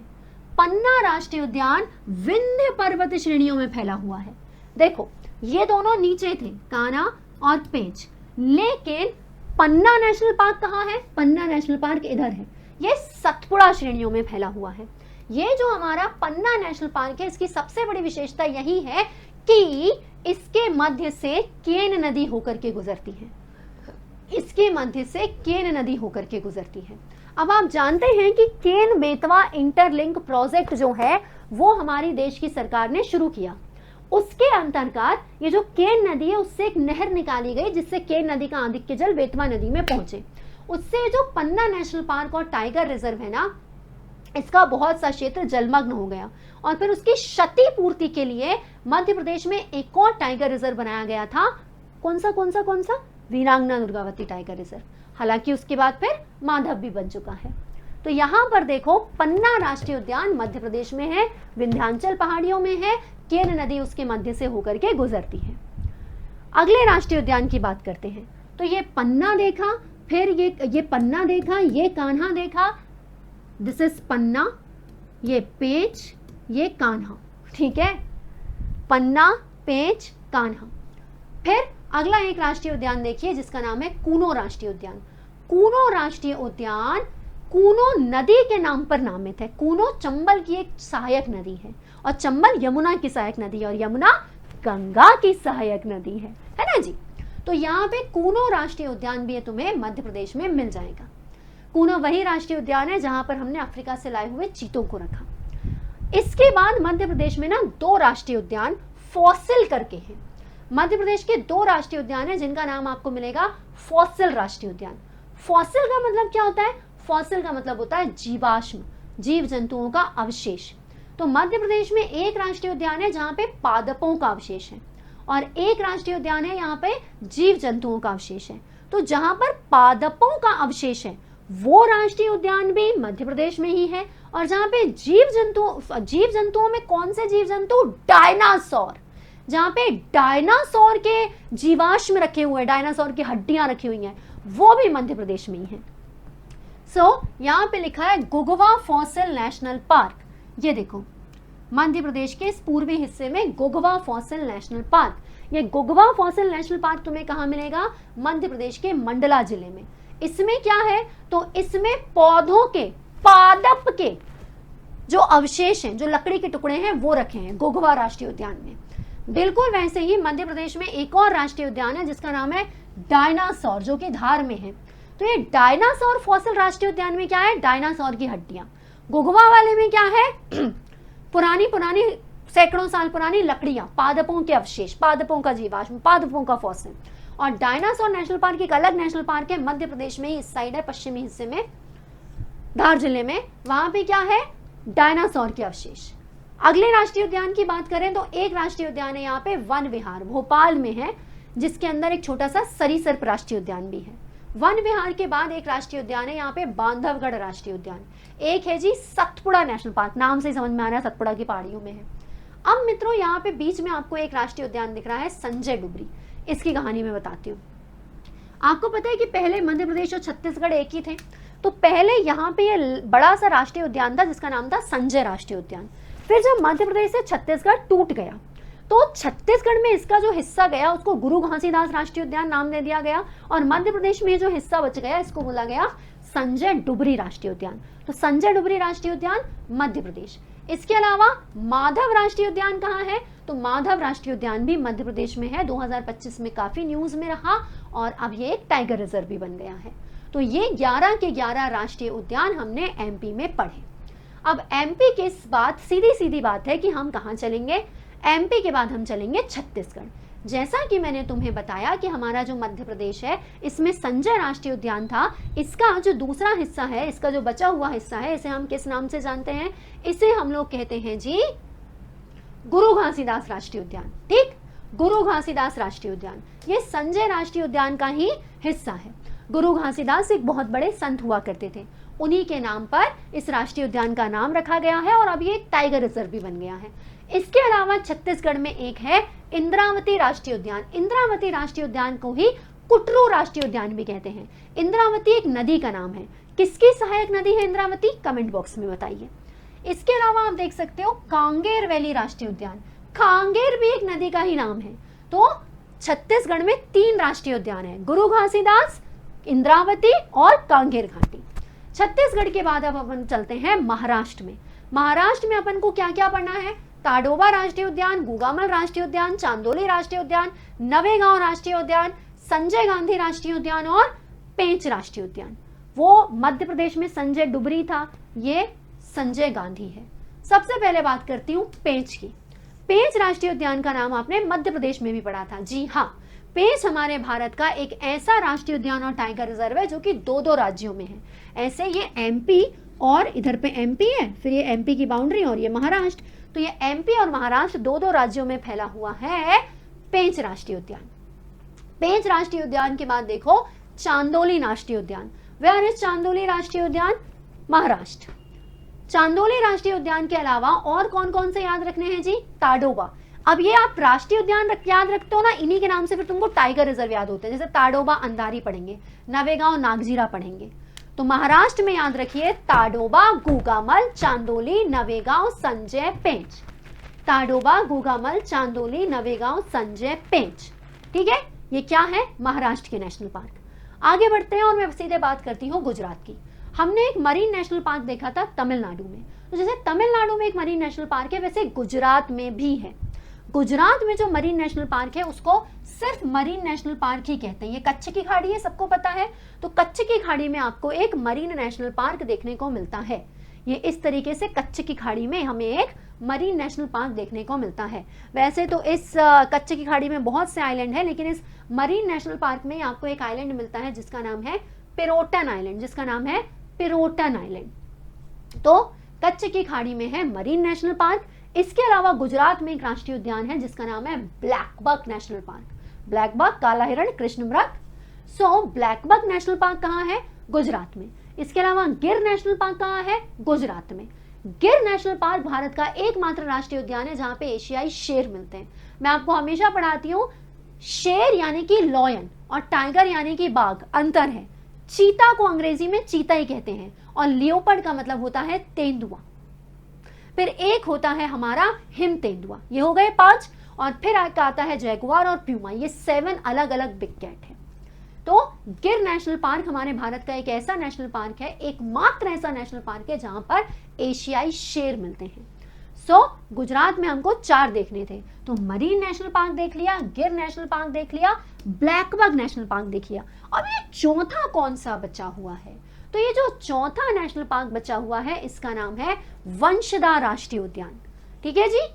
पन्ना राष्ट्रीय उद्यान विंध्य पर्वत श्रेणियों में फैला हुआ है। देखो ये दोनों नीचे थे, कान्हा और पेंच, लेकिन पन्ना नेशनल पार्क कहाँ है? पन्ना नेशनल पार्क इधर है, ये सतपुड़ा श्रेणियों में फैला हुआ है। ये जो हमारा पन्ना नेशनल पार्क है इसकी सबसे बड़ी विशेषता यही है कि इसके मध्य से केन नदी होकर के गुजरती है। इसके मध्य से केन नदी होकर के गुजरती है। अब आप जानते हैं कि केन बेतवा इंटरलिंक प्रोजेक्ट जो है वो हमारी देश की सरकार ने शुरू किया। उसके अंतर्गत ये जो केन नदी है उससे एक नहर निकाली गई जिससे केन नदी का आधिक्य जल बेतवा नदी में पहुंचे। उससे जो पन्ना नेशनल पार्क और टाइगर रिजर्व है ना, इसका बहुत सा क्षेत्र जलमग्न हो गया। और फिर उसकी क्षतिपूर्ति के लिए मध्य प्रदेश में एक और टाइगर रिजर्व बनाया गया था। कौन सा? वीरांगना दुर्गावती टाइगर रिजर्व। हालांकि उसके बाद फिर माधव भी बन चुका है। तो यहाँ पर देखो पन्ना राष्ट्रीय उद्यान मध्य प्रदेश में है, विंध्याचल पहाड़ियों में है, केन नदी उसके मध्य से होकर के गुजरती है। अगले राष्ट्रीय उद्यान की बात करते हैं। तो ये पन्ना देखा, फिर ये पन्ना देखा, ये कान्हा देखा, दिस इज पन्ना, ये पेंच, ये कान्हा, ठीक है, पन्ना पेंच कान्हा। फिर अगला एक राष्ट्रीय उद्यान देखिए जिसका नाम है कूनो राष्ट्रीय उद्यान। कूनो राष्ट्रीय उद्यान कूनो नदी के नाम पर नामित है। कूनो चंबल की एक सहायक नदी है और चंबल यमुना की सहायक नदी है और यमुना गंगा की सहायक नदी है ना जी। तो यहाँ पे कूनो राष्ट्रीय उद्यान भी है, तुम्हें मध्य प्रदेश में मिल जाएगा। कूनो वही राष्ट्रीय उद्यान है जहां पर हमने अफ्रीका से लाए हुए चीतों को रखा। इसके बाद मध्य प्रदेश में ना 2 राष्ट्रीय उद्यान फॉसिल करके हैं। मध्य प्रदेश के 2 राष्ट्रीय उद्यान है जिनका नाम आपको मिलेगा फॉसिल राष्ट्रीय उद्यान। फॉसिल का मतलब क्या होता है? फॉसिल का मतलब होता है जीवाश्म, जीव जंतुओं का अवशेष। तो मध्य प्रदेश में एक राष्ट्रीय उद्यान है जहां पे पादपों का अवशेष है और एक राष्ट्रीय उद्यान है यहाँ पे जीव जंतुओं का अवशेष है। तो जहां पर पादपों का अवशेष है वो राष्ट्रीय उद्यान भी मध्य प्रदेश में ही है। और जहां पे जीव जंतुओं में कौन से जीव जंतु? डायनासोर। जहां पे डायनासोर के जीवाश्म रखे हुए हैं, डायनासोर की हड्डियां रखी हुई हैं, वो भी मध्य प्रदेश में ही है। यहाँ पे लिखा है गोगवा फॉसिल नेशनल पार्क। ये देखो मध्य प्रदेश के इस पूर्वी हिस्से में गोगवा फॉसिल नेशनल पार्क। ये गोगवा फॉसिल नेशनल पार्क तुम्हें कहाँ मिलेगा? मध्य प्रदेश के मंडला जिले में। इसमें क्या है? तो इसमें पौधों के, पादप के जो अवशेष हैं, जो लकड़ी के टुकड़े हैं, वो रखे हैं गोगवा राष्ट्रीय उद्यान में। बिल्कुल वैसे ही मध्य प्रदेश में एक और राष्ट्रीय उद्यान है जिसका नाम है डायनासोर, जो कि धार में है। तो ये डायनासोर फॉसिल राष्ट्रीय उद्यान में क्या है? डायनासोर की हड्डियां। गोगवा वाले में क्या है? पुरानी सैकड़ों साल पुरानी लकड़ियां, पादपों के अवशेष, पादपों का जीवाश्म, पादपों का फॉसिल। और डायनासोर नेशनल पार्क एक अलग नेशनल पार्क है, मध्य प्रदेश में ही इस साइड है, पश्चिमी हिस्से में, धार जिले में। वहां पे क्या है? डायनासोर के अवशेष। अगले राष्ट्रीय उद्यान की बात करें तो एक राष्ट्रीय उद्यान है यहाँ पे वन विहार, भोपाल में है, जिसके अंदर एक छोटा सा सरीसृप राष्ट्रीय उद्यान भी है। वन विहार के बाद एक राष्ट्रीय उद्यान है यहाँ पे बांधवगढ़ राष्ट्रीय उद्यान। एक है जी सतपुड़ा नेशनल पार्क, नाम से समझ में आ रहा है सतपुड़ा की पहाड़ियों में है। अब मित्रों यहाँ पे बीच में आपको एक राष्ट्रीय उद्यान दिख रहा है संजय डुबरी। इसकी कहानी मैं बताती हूँ। आपको पता है कि पहले मध्य प्रदेश और छत्तीसगढ़ एक ही थे। तो पहले यहाँ पे ये बड़ा सा राष्ट्रीय उद्यान था जिसका नाम था संजय राष्ट्रीय उद्यान। फिर जब मध्य प्रदेश से छत्तीसगढ़ टूट गया तो छत्तीसगढ़ में इसका जो हिस्सा गया उसको गुरु घासीदास राष्ट्रीय उद्यान नाम दे दिया गया और मध्य प्रदेश में जो हिस्सा बच गया इसको बोला गया संजय डुबरी राष्ट्रीय उद्यान। तो संजय डुबरी राष्ट्रीय उद्यान मध्य प्रदेश। इसके अलावा माधव राष्ट्रीय उद्यान कहाँ है? तो माधव राष्ट्रीय उद्यान भी मध्य प्रदेश में है। 2025 में काफी न्यूज में रहा और अब ये एक टाइगर रिजर्व भी बन गया है। तो ये 11 के 11 राष्ट्रीय उद्यान हमने एमपी में पढ़े। अब एमपी की बात सीधी बात है कि हम कहाँ चलेंगे? एमपी के बाद हम चलेंगे छत्तीसगढ़। जैसा कि मैंने तुम्हें बताया कि हमारा जो मध्य प्रदेश है इसमें संजय राष्ट्रीय उद्यान था, इसका जो दूसरा हिस्सा है, इसका जो बचा हुआ हिस्सा है, इसे हम किस नाम से जानते हैं? इसे हम लोग कहते हैं जी गुरु घासीदास राष्ट्रीय उद्यान। ठीक, गुरु घासीदास राष्ट्रीय उद्यान ये संजय राष्ट्रीय उद्यान का ही हिस्सा है। गुरु घासीदास एक बहुत बड़े संत हुआ करते थे, उन्हीं के नाम पर इस राष्ट्रीय उद्यान का नाम रखा गया है और अब ये एक टाइगर रिजर्व भी बन गया है। इसके अलावा छत्तीसगढ़ में एक है इंद्रावती राष्ट्रीय उद्यान। इंद्रावती राष्ट्रीय उद्यान को ही कुटरू राष्ट्रीय उद्यान भी कहते हैं। इंद्रावती एक नदी का नाम है। किसकी सहायक नदी है इंद्रावती? कमेंट बॉक्स में बताइए। इसके अलावा आप देख सकते हो कांगेर वैली राष्ट्रीय उद्यान। कांगेर भी एक नदी का ही नाम है। तो छत्तीसगढ़ में 3 राष्ट्रीय उद्यान है, गुरु घासीदास, इंद्रावती और कांगेर घाटी। छत्तीसगढ़ के बाद अब अपन चलते हैं महाराष्ट्र में। महाराष्ट्र में अपन को क्या क्या पढ़ना है? ताडोबा राष्ट्रीय उद्यान, गुगामल राष्ट्रीय उद्यान, चांदोली राष्ट्रीय उद्यान, नवेगांव राष्ट्रीय उद्यान, संजय गांधी राष्ट्रीय उद्यान और पेंच राष्ट्रीय उद्यान। वो मध्य प्रदेश में संजय डुबरी था, ये संजय गांधी है। सबसे पहले बात करती हूँ पेंच की। पेंच राष्ट्रीय उद्यान का नाम आपने मध्य प्रदेश में भी पढ़ा था। जी हाँ, पेंच हमारे भारत का एक ऐसा राष्ट्रीय उद्यान और टाइगर रिजर्व है जो कि 2 राज्यों में है। ऐसे ये एमपी और इधर पे एमपी है, फिर ये एमपी की बाउंड्री और ये महाराष्ट्र। तो ये एमपी और महाराष्ट्र 2 राज्यों में फैला हुआ है पेंच राष्ट्रीय उद्यान। पेंच राष्ट्रीय उद्यान के बाद देखो चांदोली राष्ट्रीय उद्यान। वेयर इज चांदोली राष्ट्रीय उद्यान? महाराष्ट्र। चांदोली राष्ट्रीय उद्यान के अलावा और कौन कौन से याद रखने हैं जी? ताडोबा। अब ये आप राष्ट्रीय उद्यान याद रखते हो ना, इन्हीं के नाम से फिर तुमको टाइगर रिजर्व याद होते हैं। जैसे ताडोबा अंधारी पढ़ेंगे, नवेगांव नागजीरा पढ़ेंगे। तो महाराष्ट्र में याद रखिए ताडोबा, गुगामल, चांदोली, नवेगांव, संजय, पेंच। ताडोबा, गुगामल, चांदोली, नवेगांव, संजय, पेंच। ठीक है, ये क्या है, महाराष्ट्र के नेशनल पार्क। आगे बढ़ते हैं और मैं सीधे बात करती हूँ गुजरात की। हमने एक मरीन नेशनल पार्क देखा था तमिलनाडु में, तो जैसे तमिलनाडु में एक मरीन नेशनल पार्क है, वैसे गुजरात में भी है। गुजरात में जो मरीन नेशनल पार्क है उसको सिर्फ मरीन नेशनल पार्क ही कहते हैं। ये कच्छ की खाड़ी है, सबको पता है, तो कच्छ की खाड़ी में आपको एक मरीन नेशनल पार्क देखने को मिलता है। ये इस तरीके से कच्छ की खाड़ी में हमें एक मरीन नेशनल पार्क देखने को मिलता है। वैसे तो इस कच्छ की खाड़ी में बहुत से आइलैंड है, लेकिन इस मरीन नेशनल पार्क में आपको एक आइलैंड मिलता है जिसका नाम है पिरोटन आइलैंड, जिसका नाम है पिरोटन आइलैंड। तो कच्छ की खाड़ी में है मरीन नेशनल पार्क। इसके अलावा गुजरात में एक राष्ट्रीय उद्यान है जिसका नाम है black buck national park. Black buck, काला हिरण, कृष्ण मृग। So black buck national park कहाँ है, गुजरात में। इसके अलावा गिर नेशनल पार्क कहाँ है, गुजरात में। गिर नेशनल पार्क भारत का एकमात्र राष्ट्रीय उद्यान है जहां पे एशियाई शेर मिलते हैं। मैं आपको हमेशा पढ़ाती हूँ, शेर यानी कि लॉयन और टाइगर यानी कि बाघ, अंतर है। चीता को अंग्रेजी में चीता ही कहते हैं और लियोपर्ड का मतलब होता है तेंदुआ। फिर एक होता है हमारा हिम तेंदुआ। ये हो गए 5, और फिर आता है जैगुआर और प्यूमा। ये 7 अलग अलग बिग कैट है। तो गिर नेशनल पार्क हमारे भारत का एक ऐसा नेशनल पार्क है, एकमात्र ऐसा नेशनल पार्क है जहां पर एशियाई शेर मिलते हैं। सो गुजरात में हमको 4 देखने थे, तो मरीन नेशनल पार्क देख लिया, गिर नेशनल पार्क देख लिया, ब्लैक बक नेशनल पार्क देख लिया। अब ये चौथा कौन सा बचा हुआ है, तो ये जो चौथा नेशनल पार्क बचा हुआ है इसका नाम है वंशदा राष्ट्रीय उद्यान। ठीक है जी,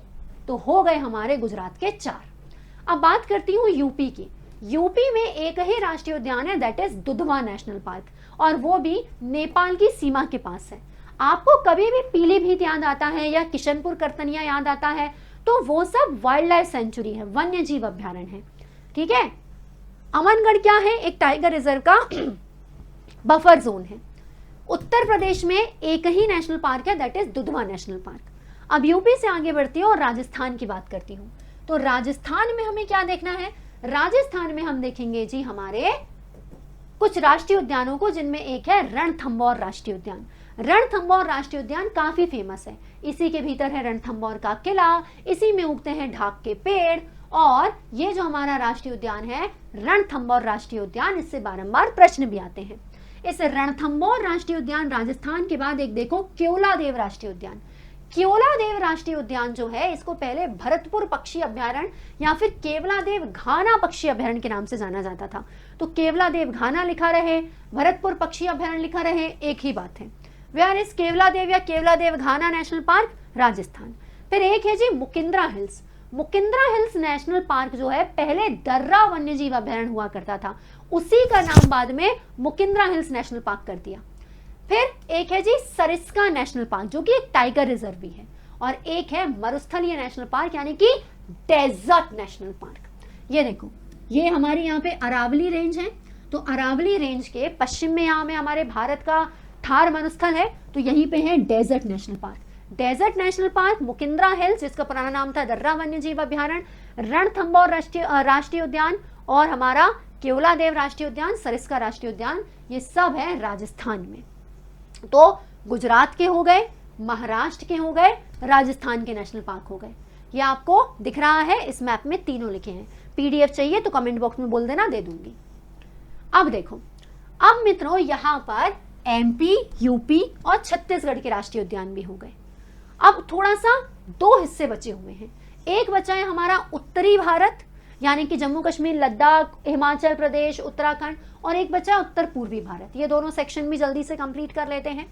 तो हो गए हमारे गुजरात के 4। अब बात करती हूँ यूपी की। यूपी में एक ही राष्ट्रीय उद्यान है, that is Dudhwa national park, और वो भी नेपाल की सीमा के पास है। आपको कभी भी पीलीभीत याद आता है या किशनपुर करतनिया याद आता है, तो वो सब वाइल्ड लाइफ सेंचुरी है, वन्य जीव अभ्यारण्य है। ठीक है, अमनगढ़ क्या है, एक टाइगर रिजर्व का बफर जोन है। उत्तर प्रदेश में एक ही नेशनल पार्क है, that is Dudhwa national park. अब यूपी से आगे बढ़ती हूँ और राजस्थान की बात करती हूँ। तो राजस्थान में हमें क्या देखना है, राजस्थान में हम देखेंगे जी हमारे कुछ राष्ट्रीय उद्यानों को, जिनमें एक है रणथंभौर राष्ट्रीय उद्यान। रणथंभौर राष्ट्रीय उद्यान काफी फेमस है। इसी के भीतर है रणथंभौर का किला, इसी में उगते हैं ढाक के पेड़, और ये जो हमारा राष्ट्रीय उद्यान है रणथंभौर राष्ट्रीय उद्यान, इससे बारंबार प्रश्न भी आते हैं। इस रणथंभौर राष्ट्रीय उद्यान राजस्थान के बाद एक देखो केवलादेव राष्ट्रीय उद्यान। केवलादेव राष्ट्रीय उद्यान जो है, इसको पहले भरतपुर पक्षी अभ्यारण्य या फिर केवलादेव घाना पक्षी अभ्यारण्य के नाम से जाना जाता था। तो केवलादेव घाना लिखा रहे, भरतपुर पक्षी अभ्यारण्य लिखा रहे, एक ही बात है। वेयर इज केवलादेव या केवलादेव घाना नेशनल पार्क, राजस्थान। फिर एक है जी मुकिंद्रा हिल्स। मुकिंद्रा हिल्स नेशनल पार्क जो है पहले दर्रा वन्य जीव अभ्यारण्य हुआ करता था, उसी का नाम बाद में मुकिंद्रा हिल्स नेशनल पार्क कर दिया। फिर एक है जी सरिस्का नेशनल पार्क जो कि एक टाइगर रिजर्व भी है, और एक है मरुस्थलीय नेशनल पार्क यानी कि डेजर्ट नेशनल पार्क। ये देखो, ये हमारी यहाँ पे अरावली रेंज है, तो अरावली रेंज के पश्चिम में यहाँ में हमारे भारत का थार मरुस्थल है, तो यहीं पे है desert national park. Desert national park, Mukundra hills जिसका पुराना नाम था दर्रा वन्य जीव अभ्यारण्य, रणथंभौर राष्ट्रीय उद्यान, और हमारा केवलादेव राष्ट्रीय उद्यान, सरिस्का राष्ट्रीय उद्यान, ये सब है राजस्थान में। तो गुजरात के हो गए, महाराष्ट्र के हो गए, राजस्थान के नेशनल पार्क हो गए। ये आपको दिख रहा है, इस मैप में तीनों लिखे हैं। पीडीएफ चाहिए तो कमेंट बॉक्स में बोल देना, दे दूंगी। अब देखो, अब मित्रों यहाँ पर एमपी, यूपी और छत्तीसगढ़ के राष्ट्रीय उद्यान भी हो गए। अब थोड़ा सा 2 हिस्से बचे हुए हैं। एक बचा है हमारा उत्तरी भारत यानी कि जम्मू कश्मीर, लद्दाख, हिमाचल प्रदेश, उत्तराखंड, और एक बचा उत्तर पूर्वी भारत। ये दोनों सेक्शन भी जल्दी से कंप्लीट कर लेते हैं।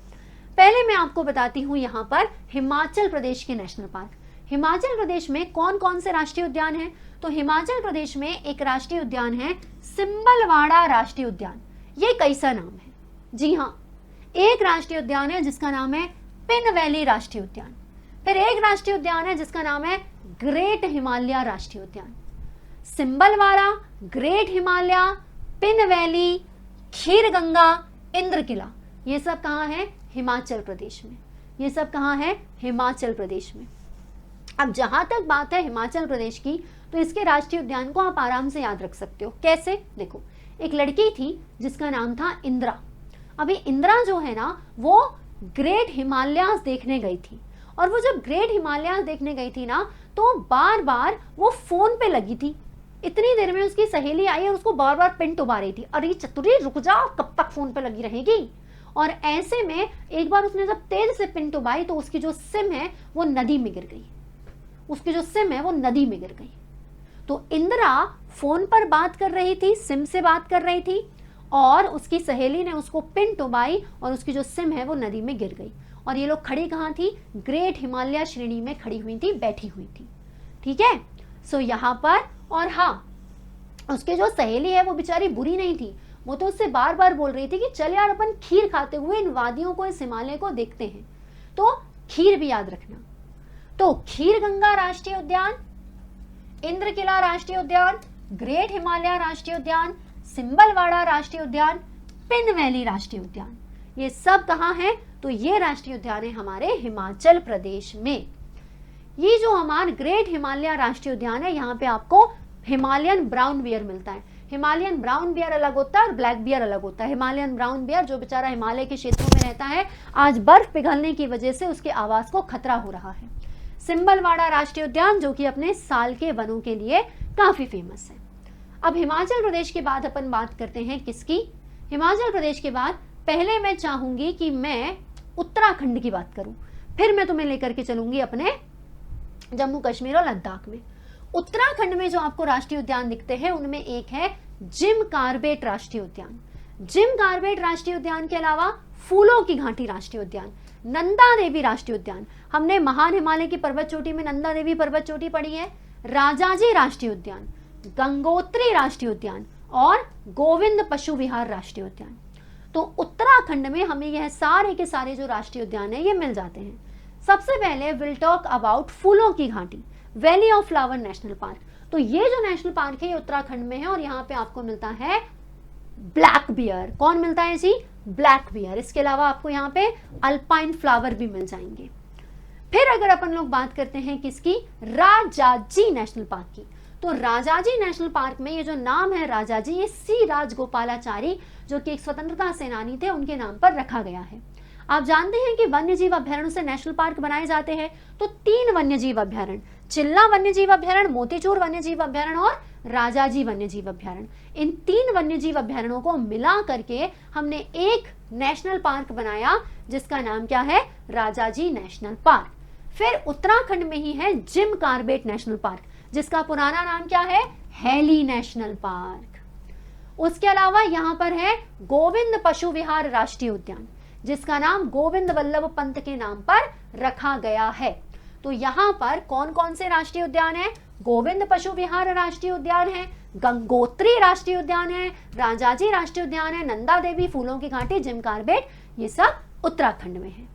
पहले मैं आपको बताती हूँ यहाँ पर हिमाचल प्रदेश के नेशनल पार्क। हिमाचल प्रदेश में कौन कौन से राष्ट्रीय उद्यान हैं? तो हिमाचल प्रदेश में एक राष्ट्रीय उद्यान है सिंबलवाड़ा राष्ट्रीय उद्यान। ये कैसा नाम है? जी हाँ, एक राष्ट्रीय उद्यान है जिसका नाम है पिन वैली राष्ट्रीय उद्यान। फिर एक राष्ट्रीय उद्यान है जिसका नाम है ग्रेट हिमालय राष्ट्रीय उद्यान। सिंबलवाड़ा, ग्रेट हिमालय, पिन वैली, खीर गंगा, इंद्र किला, ये सब कहाँ है? हिमाचल प्रदेश में। ये सब कहाँ है? हिमाचल प्रदेश में। अब जहां तक बात है हिमाचल प्रदेश की, तो इसके राष्ट्रीय उद्यान को आप आराम से याद रख सकते हो। कैसे? देखो, एक लड़की थी जिसका नाम था इंदिरा। अभी इंदिरा जो है ना, वो ग्रेट हिमालयाज देखने गई थी, और वो जब ग्रेट हिमालयाज देखने गई थी ना, तो बार बार वो फोन पे लगी थी। इतनी देर में उसकी सहेली आई और उसको बार बार पिन टुबा रही थी, अरे चतुरी रुक जा, कब तक फोन पे लगी रहेगी। और ऐसे में एक बार उसने जब तेज से पिन टुबाई तो उसकी जो सिम है वो नदी में गिर गई, उसकी जो सिम है वो नदी में गिर गई। तो इंदिरा फोन पर बात कर रही थी, सिम से बात कर रही थी, और उसकी सहेली ने उसको पिन टुबाई और उसकी जो सिम है वो नदी में गिर गई। और ये लोग खड़ी कहाँ थी? ग्रेट हिमालय श्रेणी में खड़ी हुई थी, बैठी हुई थी। ठीक है, सो यहाँ पर, और हाँ, उसके जो सहेली है वो बेचारी बुरी नहीं थी, वो तो उससे बार बार बोल रही थी कि चल यार अपन खीर खाते हुए इन वादियों को, इस हिमालय को देखते हैं, तो खीर भी याद रखना। तो खीर गंगा राष्ट्रीय उद्यान, इंद्रकिला राष्ट्रीय उद्यान, ग्रेट हिमालय राष्ट्रीय उद्यान, सिंबलवाड़ा राष्ट्रीय उद्यान, पिन वैली राष्ट्रीय उद्यान, ये सब कहाँ है? तो ये राष्ट्रीय उद्यान है हमारे हिमाचल प्रदेश में। ये जो हमारा ग्रेट हिमालय राष्ट्रीय उद्यान है, यहाँ पे आपको हिमालयन ब्राउन बियर मिलता है। हिमालयन ब्राउन बियर अलग होता है और ब्लैक बियर अलग होता है। हिमालयन ब्राउन बियर जो बेचारा हिमालय के क्षेत्रों में रहता है, आज बर्फ पिघलने की वजह से उसके आवास को खतरा हो रहा है। सिंबलवाड़ा राष्ट्रीय उद्यान जो कि अपने साल के वनों के लिए काफी फेमस है। अब हिमाचल प्रदेश के बाद अपन बात करते हैं किसकी? हिमाचल प्रदेश के बाद पहले मैं चाहूंगी कि मैं उत्तराखंड की बात करूं, फिर मैं तुम्हें लेकर के चलूंगी अपने जम्मू कश्मीर और लद्दाख में। उत्तराखंड में जो आपको राष्ट्रीय उद्यान दिखते हैं उनमें एक है जिम कार्बेट राष्ट्रीय उद्यान। जिम कार्बेट राष्ट्रीय उद्यान के अलावा फूलों की घाटी राष्ट्रीय उद्यान, नंदा देवी राष्ट्रीय उद्यान, हमने महान हिमालय की पर्वत चोटी में नंदा देवी पर्वत चोटी पढ़ी है, राजाजी राष्ट्रीय उद्यान, गंगोत्री राष्ट्रीय उद्यान और गोविंद पशु विहार राष्ट्रीय उद्यान। तो उत्तराखंड में हमें यह सारे के सारे जो राष्ट्रीय उद्यान है ये मिल जाते हैं। सबसे पहले विल टॉक अबाउट फूलों की घाटी, valley of flower national park. तो ये जो नेशनल पार्क है ये उत्तराखंड में है और यहाँ पे आपको मिलता है ब्लैक बियर। कौन मिलता है जी? Black bear. इसके अलावा आपको यहाँ पे अल्पाइन फ्लावर भी मिल जाएंगे। फिर अगर अपन लोग बात करते हैं किसकी? राजाजी नेशनल पार्क की। तो राजाजी नेशनल पार्क में ये जो नाम है राजाजी, ये सी राजगोपालाचारी जो कि एक स्वतंत्रता सेनानी थे उनके नाम पर रखा गया है। आप जानते हैं कि वन्य जीव अभ्यारण्य से नेशनल पार्क बनाए जाते हैं। तो 3 वन्य जीव अभ्यारण्य, चिल्ला वन्य जीव अभ्यारण्य, मोतीचूर वन्य जीव अभ्यारण्य और राजाजी वन्य जीव अभ्यारण्य, इन 3 वन्य जीव अभ्यारण्यों को मिला करके हमने एक नेशनल पार्क बनाया जिसका नाम क्या है? Rajaji national park. फिर उत्तराखंड में ही है जिम कार्बेट नेशनल पार्क जिसका पुराना नाम क्या है? Hailey national park. उसके अलावा यहाँ पर है गोविंद पशु विहार राष्ट्रीय उद्यान जिसका नाम गोविंद वल्लभ पंत के नाम पर रखा गया है। तो यहाँ पर कौन कौन से राष्ट्रीय उद्यान है? गोविंद पशु विहार राष्ट्रीय उद्यान है, गंगोत्री राष्ट्रीय उद्यान है, राजाजी राष्ट्रीय उद्यान है, नंदा देवी, फूलों की घाटी, जिम कार्बेट, ये सब उत्तराखंड में है।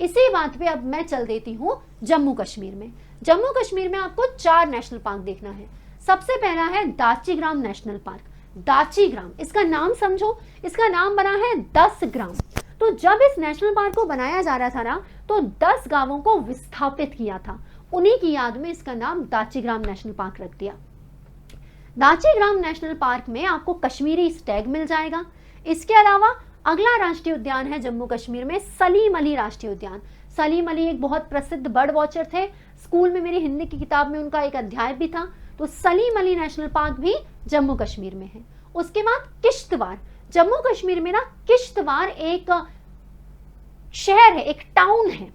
इसी बात पे अब मैं चल देती हूँ जम्मू कश्मीर में। जम्मू कश्मीर में आपको 4 नेशनल पार्क देखना है। सबसे पहला है दाचीग्राम नेशनल पार्क। दाचीग्राम, इसका नाम समझो, इसका नाम बना है 10 ग्राम। तो जब इस नेशनल पार्क को बनाया जा रहा था ना, तो 10 गांवों को विस्थापित किया था, उन्हीं की याद में इसका नाम दाचीग्राम नेशनल पार्क रख दिया। दाचीग्राम नेशनल पार्क में आपको कश्मीरी स्टैग मिल जाएगा। इसके अलावा अगला राष्ट्रीय उद्यान है जम्मू कश्मीर में सलीम अली राष्ट्रीय उद्यान। सलीम अली एक बहुत प्रसिद्ध बर्ड वॉचर थे, स्कूल में मेरी हिंदी की किताब में उनका एक अध्याय भी था। तो सलीम अली नेशनल पार्क भी जम्मू कश्मीर में है। उसके बाद किश्तवाड़, जम्मू कश्मीर में ना किश्तवाड़ एक शहर है, एक टाउन है।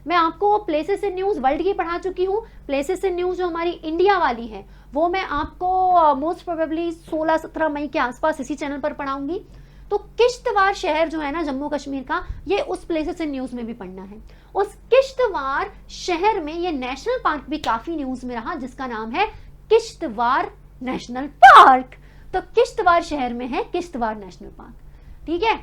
मैं आपको प्लेसेस इन न्यूज वर्ल्ड की पढ़ा चुकी हूँ। प्लेसेस इन न्यूज जो हमारी इंडिया वाली है वो मैं आपको मोस्ट प्रोबेबली 16-17 मई के आसपास इसी चैनल पर पढ़ाऊंगी। तो किश्तवाड़ शहर जो है ना जम्मू कश्मीर का, ये उस प्लेसेस इन न्यूज में भी पढ़ना है। उस किश्तवाड़ शहर में ये नेशनल पार्क भी काफी न्यूज में रहा जिसका नाम है किश्तवाड़ नेशनल पार्क। तो किश्तवाड़ शहर में है किश्तवाड़ नेशनल पार्क। ठीक है,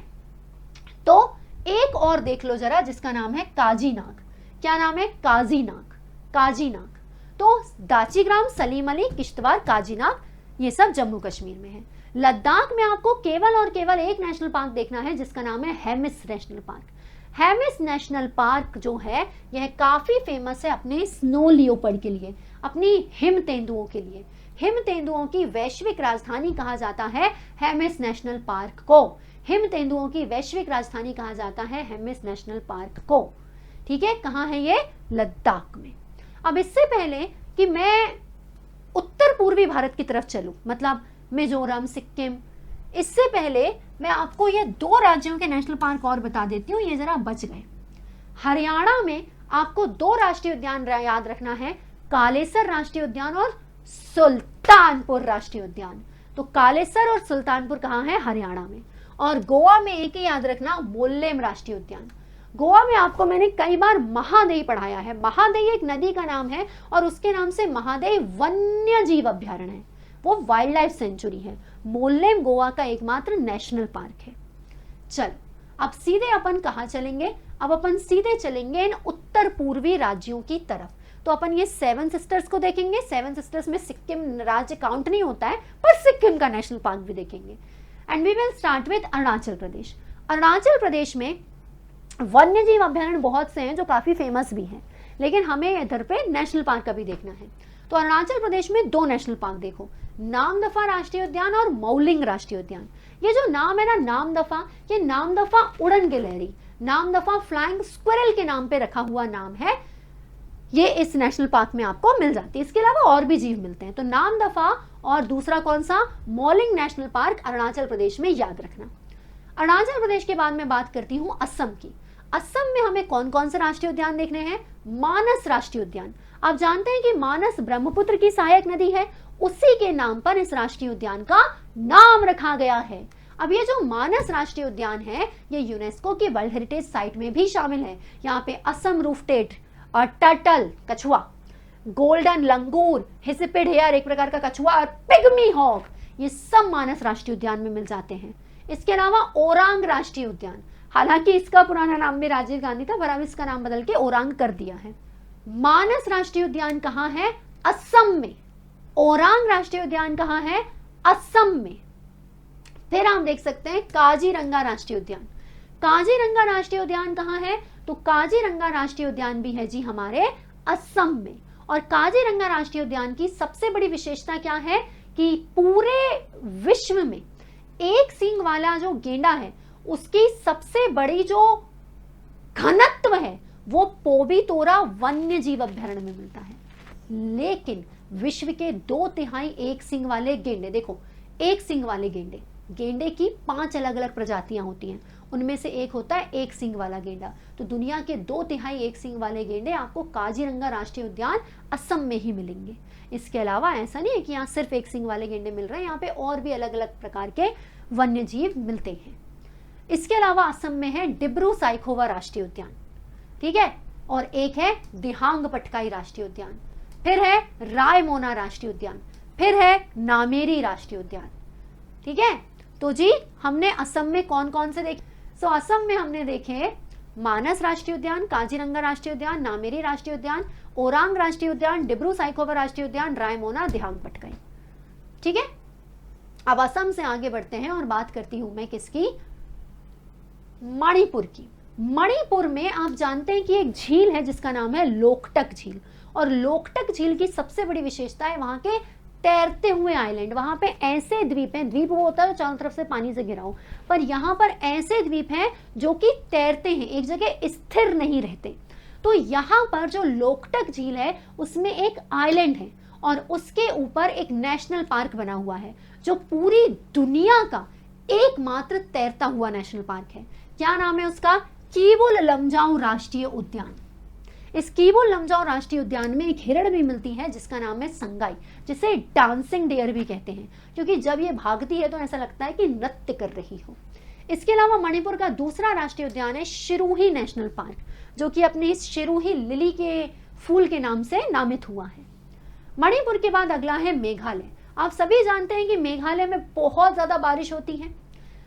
तो एक और देख लो जरा जिसका नाम है काजीनाग। क्या नाम है? काजीनाग। काजीनाग। तो दाचीग्राम, सलीम अली, किश्तवाड़, काजीनाग, ये सब जम्मू कश्मीर में है। लद्दाख में आपको केवल और केवल एक नेशनल पार्क देखना है जिसका नाम है Hemis national park. Hemis national park जो है यह काफी फेमस है अपने स्नो लियोपर्ड के लिए, अपनी हिम तेंदुओं के लिए। हिम तेंदुओं की वैश्विक राजधानी कहा जाता है हेमिस नेशनल पार्क को। हिम तेंदुओं की वैश्विक राजधानी कहा जाता है हेमिस नेशनल पार्क को। ठीक है, कहाँ है ये? लद्दाख में। अब इससे पहले कि मैं उत्तर पूर्वी भारत की तरफ चलूं, मतलब मिजोरम, सिक्किम, इससे पहले मैं आपको ये 2 राज्यों के नेशनल पार्क और बता देती हूँ, ये जरा बच गए। हरियाणा में आपको 2 राष्ट्रीय उद्यान याद रखना है, कालेसर राष्ट्रीय उद्यान और सुल्तानपुर राष्ट्रीय उद्यान। तो कालेसर और सुल्तानपुर कहाँ है? हरियाणा में। और गोवा में एक ही याद रखना, मोल्लेम राष्ट्रीय उद्यान। गोवा में आपको मैंने कई बार महादेई पढ़ाया है। महादेई एक नदी का नाम है और उसके नाम से महादेई वन्य जीव अभ्यारण्य है, वो वाइल्ड लाइफ सेंचुरी है। मोल्लेम गोवा का एकमात्र नेशनल पार्क है। चलो अब सीधे अपन कहाँ चलेंगे? अब अपन सीधे चलेंगे इन उत्तर पूर्वी राज्यों की तरफ। तो अपन ये 7 सिस्टर्स को देखेंगे। 7 सिस्टर्स में सिक्किम राज्य काउंट नहीं होता है, पर सिक्किम का नेशनल पार्क भी देखेंगे। And we will start with Arunachal Pradesh. Arunachal Pradesh में वन्य जीव अभ्यारण्य बहुत से हैं जो काफी फेमस भी हैं, लेकिन हमें इधर पे नेशनल पार्क का भी देखना है। तो अरुणाचल प्रदेश में 2 नेशनल पार्क देखो, नामदफा राष्ट्रीय उद्यान और मौलिंग राष्ट्रीय उद्यान। ये जो नाम है ना नामदफा, ये नामदफा उड़न गिलहरी, नामदफा फ्लाइंग स्क्विरल के नाम पे रखा हुआ नाम है। ये इस नेशनल पार्क में आपको मिल जाती है। इसके अलावा और भी जीव मिलते हैं। तो नामदफा और दूसरा कौन सा? मौलिंग नेशनल पार्क अरुणाचल प्रदेश में याद रखना। अरुणाचल प्रदेश के बाद मैं बात करती हूँ असम की। असम में हमें कौन कौन से राष्ट्रीय उद्यान देखने हैं? मानस राष्ट्रीय उद्यान। आप जानते हैं कि मानस ब्रह्मपुत्र की सहायक नदी है, उसी के नाम पर इस राष्ट्रीय उद्यान का नाम रखा गया है। अब ये जो मानस राष्ट्रीय उद्यान है, ये यूनेस्को की वर्ल्ड हेरिटेज साइट में भी शामिल है। यहाँ पे असम रूफटेड और टर्टल कछुआ, गोल्डन लंगूर, हिसिपिड हेयर एक प्रकार का कछुआ और पिग्मी हॉग, ये सब मानस राष्ट्रीय उद्यान में मिल जाते हैं। इसके अलावा ओरांग राष्ट्रीय उद्यान, हालांकि इसका पुराना नाम भी राजीव गांधी था, पर अब इसका नाम बदल के ओरांग कर दिया है। मानस राष्ट्रीय उद्यान कहाँ है? असम में। ओरांग राष्ट्रीय उद्यान कहाँ है? असम में। फिर हम देख सकते हैं काजीरंगा राष्ट्रीय उद्यान। काजीरंगा राष्ट्रीय उद्यान कहाँ है? तो काजीरंगा राष्ट्रीय उद्यान भी है जी हमारे असम में। और काजीरंगा राष्ट्रीय उद्यान की सबसे बड़ी विशेषता क्या है कि पूरे विश्व में एक सींग वाला जो गेंडा है, उसकी सबसे बड़ी जो घनत्व है वो पोबीतोरा वन्य जीव अभ्यारण्य में मिलता है। लेकिन विश्व के 2/3 एक सींग वाले गेंडे, देखो एक सींग वाले गेंडे, गेंडे की 5 अलग अलग प्रजातियां होती हैं, उनमें से एक होता है एक सींग वाला गेंडा। तो दुनिया के 2/3 एक सींग वाले गेंडे आपको काजीरंगा राष्ट्रीय उद्यान असम में ही मिलेंगे। इसके अलावा ऐसा नहीं है कि यहाँ सिर्फ एक सींग वाले गेंडे मिल रहे हैं, यहाँ पे और भी अलग अलग प्रकार के वन्य जीव मिलते हैं। इसके अलावा असम में है डिब्रू साइखोवा राष्ट्रीय उद्यान, ठीक है, और एक है दिहांग पटकाई राष्ट्रीय उद्यान, फिर है रायमोना राष्ट्रीय उद्यान, फिर है नामेरी राष्ट्रीय उद्यान। ठीक है, तो जी हमने असम में कौन कौन से देखे? सो असम में हमने देखे मानस राष्ट्रीय उद्यान, काजीरंगा राष्ट्रीय उद्यान, नामेरी राष्ट्रीय उद्यान, ओरांग राष्ट्रीय उद्यान, डिब्रू साइखोवा राष्ट्रीय उद्यान, रायमोना, दिहांग पटकाई। ठीक है, अब असम से आगे बढ़ते हैं और बात करती हूं मैं किसकी? मणिपुर की। मणिपुर में आप जानते हैं कि एक झील है जिसका नाम है लोकटक झील, और लोकटक झील की सबसे बड़ी विशेषता है वहां के तैरते हुए आइलैंड। वहां पे ऐसे द्वीप हैं, द्वीप वो होता है चारों तरफ से पानी से घिरा हो, पर यहाँ पर ऐसे द्वीप हैं जो कि तैरते हैं, एक जगह स्थिर नहीं रहते। तो यहाँ पर जो लोकटक झील है उसमें एक आइलैंड है और उसके ऊपर एक नेशनल पार्क बना हुआ है जो पूरी दुनिया का एकमात्र तैरता हुआ नेशनल पार्क है। क्या नाम है उसका? कीबुल लमजाओ राष्ट्रीय उद्यान। इस कीबुल लमजाओ राष्ट्रीय उद्यान में एक हिरण भी मिलती है जिसका नाम है संगाई, जिसे डांसिंग डियर भी कहते हैं, क्योंकि जब ये भागती है तो ऐसा लगता है कि नृत्य कर रही हो। इसके अलावा मणिपुर का दूसरा राष्ट्रीय उद्यान है शिरूही नेशनल पार्क, जो कि अपनी इस शिरूही लिली के फूल के नाम से नामित हुआ है। मणिपुर के बाद अगला है मेघालय। आप सभी जानते हैं कि मेघालय में बहुत ज्यादा बारिश होती है।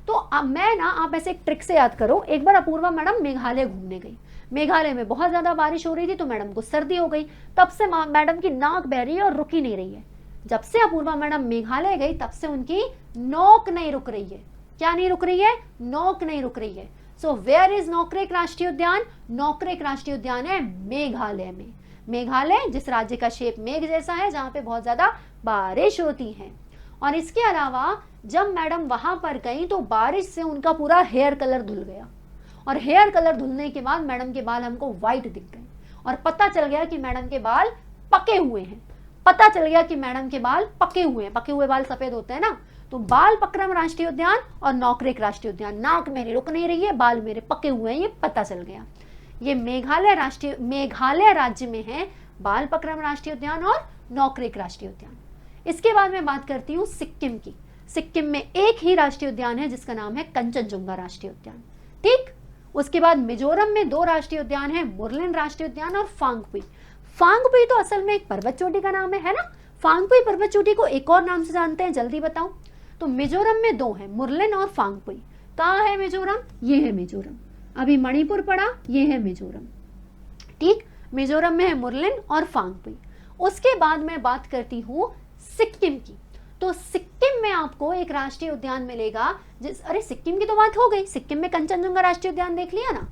तो अब मैं ना, आप ऐसे एक ट्रिक से याद करो, एक बार अपूर्वा मैडम मेघालय घूमने गई, मेघालय में बहुत ज्यादा बारिश हो रही थी तो मैडम को सर्दी हो गई, तब से मैडम की नाक बह रही है और रुकी नहीं रही है। जब से अपूर्वा मैडम मेघालय गई तब से उनकी नोक नहीं रुक रही है। क्या नहीं रुक रही है? नोक नहीं रुक रही है। सो वेयर इज नोकरेक राष्ट्रीय उद्यान? नोकरेक राष्ट्रीय उद्यान है मेघालय में। मेघालय जिस राज्य का शेप मेघ जैसा है, जहां पे बहुत ज्यादा बारिश होती है। और इसके अलावा जब मैडम वहां पर गई तो बारिश से उनका पूरा हेयर कलर धुल गया, और हेयर कलर धुलने के बाद मैडम के बाल हमको व्हाइट दिख गए और पता चल गया कि मैडम के बाल पके हुए हैं। पता चल गया कि मैडम के बाल पके हुए हैं, पके हुए बाल सफेद होते हैं ना, तो बालपक्रम राष्ट्रीय उद्यान और नौक्रेक राष्ट्रीय उद्यान, नाक मेरी रुक नहीं रही है, बाल मेरे पके हुए हैं, ये पता चल गया। ये मेघालय राज्य में है बालपक्रम राष्ट्रीय उद्यान और नौक्रेक राष्ट्रीय उद्यान। इसके बाद मैं बात करती हूँ सिक्किम की। सिक्किम में एक ही राष्ट्रीय उद्यान है जिसका नाम है कंचनजुंगा राष्ट्रीय उद्यान, ठीक। उसके बाद मिजोरम में 2 राष्ट्रीय उद्यान है, मुरलेन राष्ट्रीय उद्यान और फांगपुई। फांगपुई तो असल में एक पर्वत चोटी का नाम है ना। फांगपुई पर्वत चोटी को एक और नाम से जानते हैं, जल्दी बताओ। तो मिजोरम में 2 है, मुरलेन और फांगपुई। कहाँ है मिजोरम? ये है मिजोरम। अभी मणिपुर पड़ा, ये है मिजोरम, ठीक। मिजोरम में है मुरलेन और फांगपुई। उसके बाद मैं बात करती हूँ सिक्किम की। तो सिक्किम में आपको एक राष्ट्रीय उद्यान मिलेगा अरे सिक्किम की तो बात हो गई, सिक्किम में कंचनजुंगा राष्ट्रीय उद्यान देख लिया ना।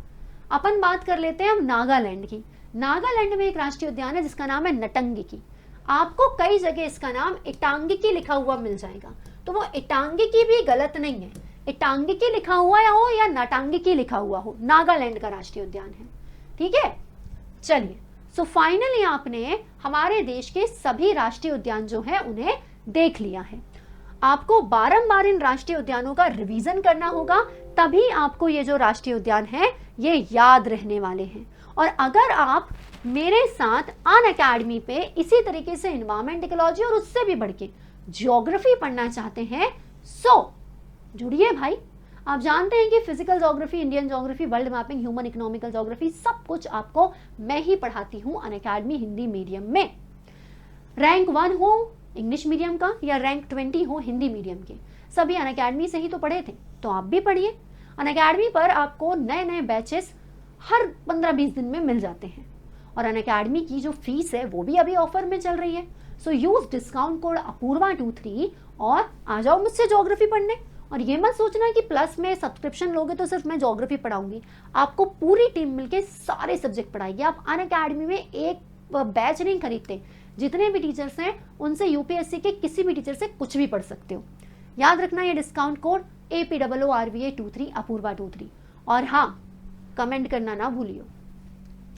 अपन बात कर लेते हैं अब नागालैंड की। नागालैंड में एक राष्ट्रीय उद्यान है जिसका नाम है नटंगिकी। आपको कई जगह इसका नाम इटांगिकी लिखा हुआ मिल जाएगा, तो वो इटांगिकी भी गलत नहीं है। इटांगिकी लिखा हुआ हो या नटांगिकी लिखा हुआ हो, नागालैंड का राष्ट्रीय उद्यान है, ठीक है। चलिए, सो फाइनली आपने हमारे देश के सभी राष्ट्रीय उद्यान जो है उन्हें देख लिया है। आपको बारंबार इन राष्ट्रीय उद्यानों का रिवीजन करना होगा, तभी आपको ये जो राष्ट्रीय उद्यान है ये याद रहने वाले हैं। और अगर आप मेरे साथ अनअकैडमी पे इसी तरीके से एनवायरमेंट इकोलॉजी और उससे भी बढ़ के ज्योग्राफी पढ़ना चाहते हैं, सो जुड़िए भाई। आप जानते हैं कि physical geography, Indian geography, world mapping, human economical geography सब कुछ आपको मैं ही पढ़ाती हूँ अनअकैडमी हिंदी मीडियम में। रैंक 1 हो इंग्लिश मीडियम का या रैंक 20 हो हिंदी मीडियम के, सभी अनअकैडमी से ही तो पढ़े थे, तो आप भी पढ़िए। अनअकैडमी पर आपको नए नए बैचेस हर 15-20 दिन में मिल जाते हैं, और अनअकैडमी की जो फीस है वो भी अभी ऑफर में चल रही है। सो यूज डिस्काउंट कोड अपूर्वा23 और आ जाओ मुझसे ज्योग्राफी पढ़ने। और ये मत सोचना कि प्लस में सब्सक्रिप्शन लोगे तो सिर्फ मैं ज्योग्राफी पढ़ाऊंगी, आपको पूरी टीम मिलके सारे सब्जेक्ट पढ़ाएगी। आप अनअकैडमी में एक बैच नहीं खरीदते, जितने भी टीचर्स हैं उनसे यूपीएससी के किसी भी टीचर से कुछ भी पढ़ सकते हो। याद रखना ये डिस्काउंट कोड APOORVA23 अपूर्वा23। और हाँ, कमेंट करना ना भूलियो।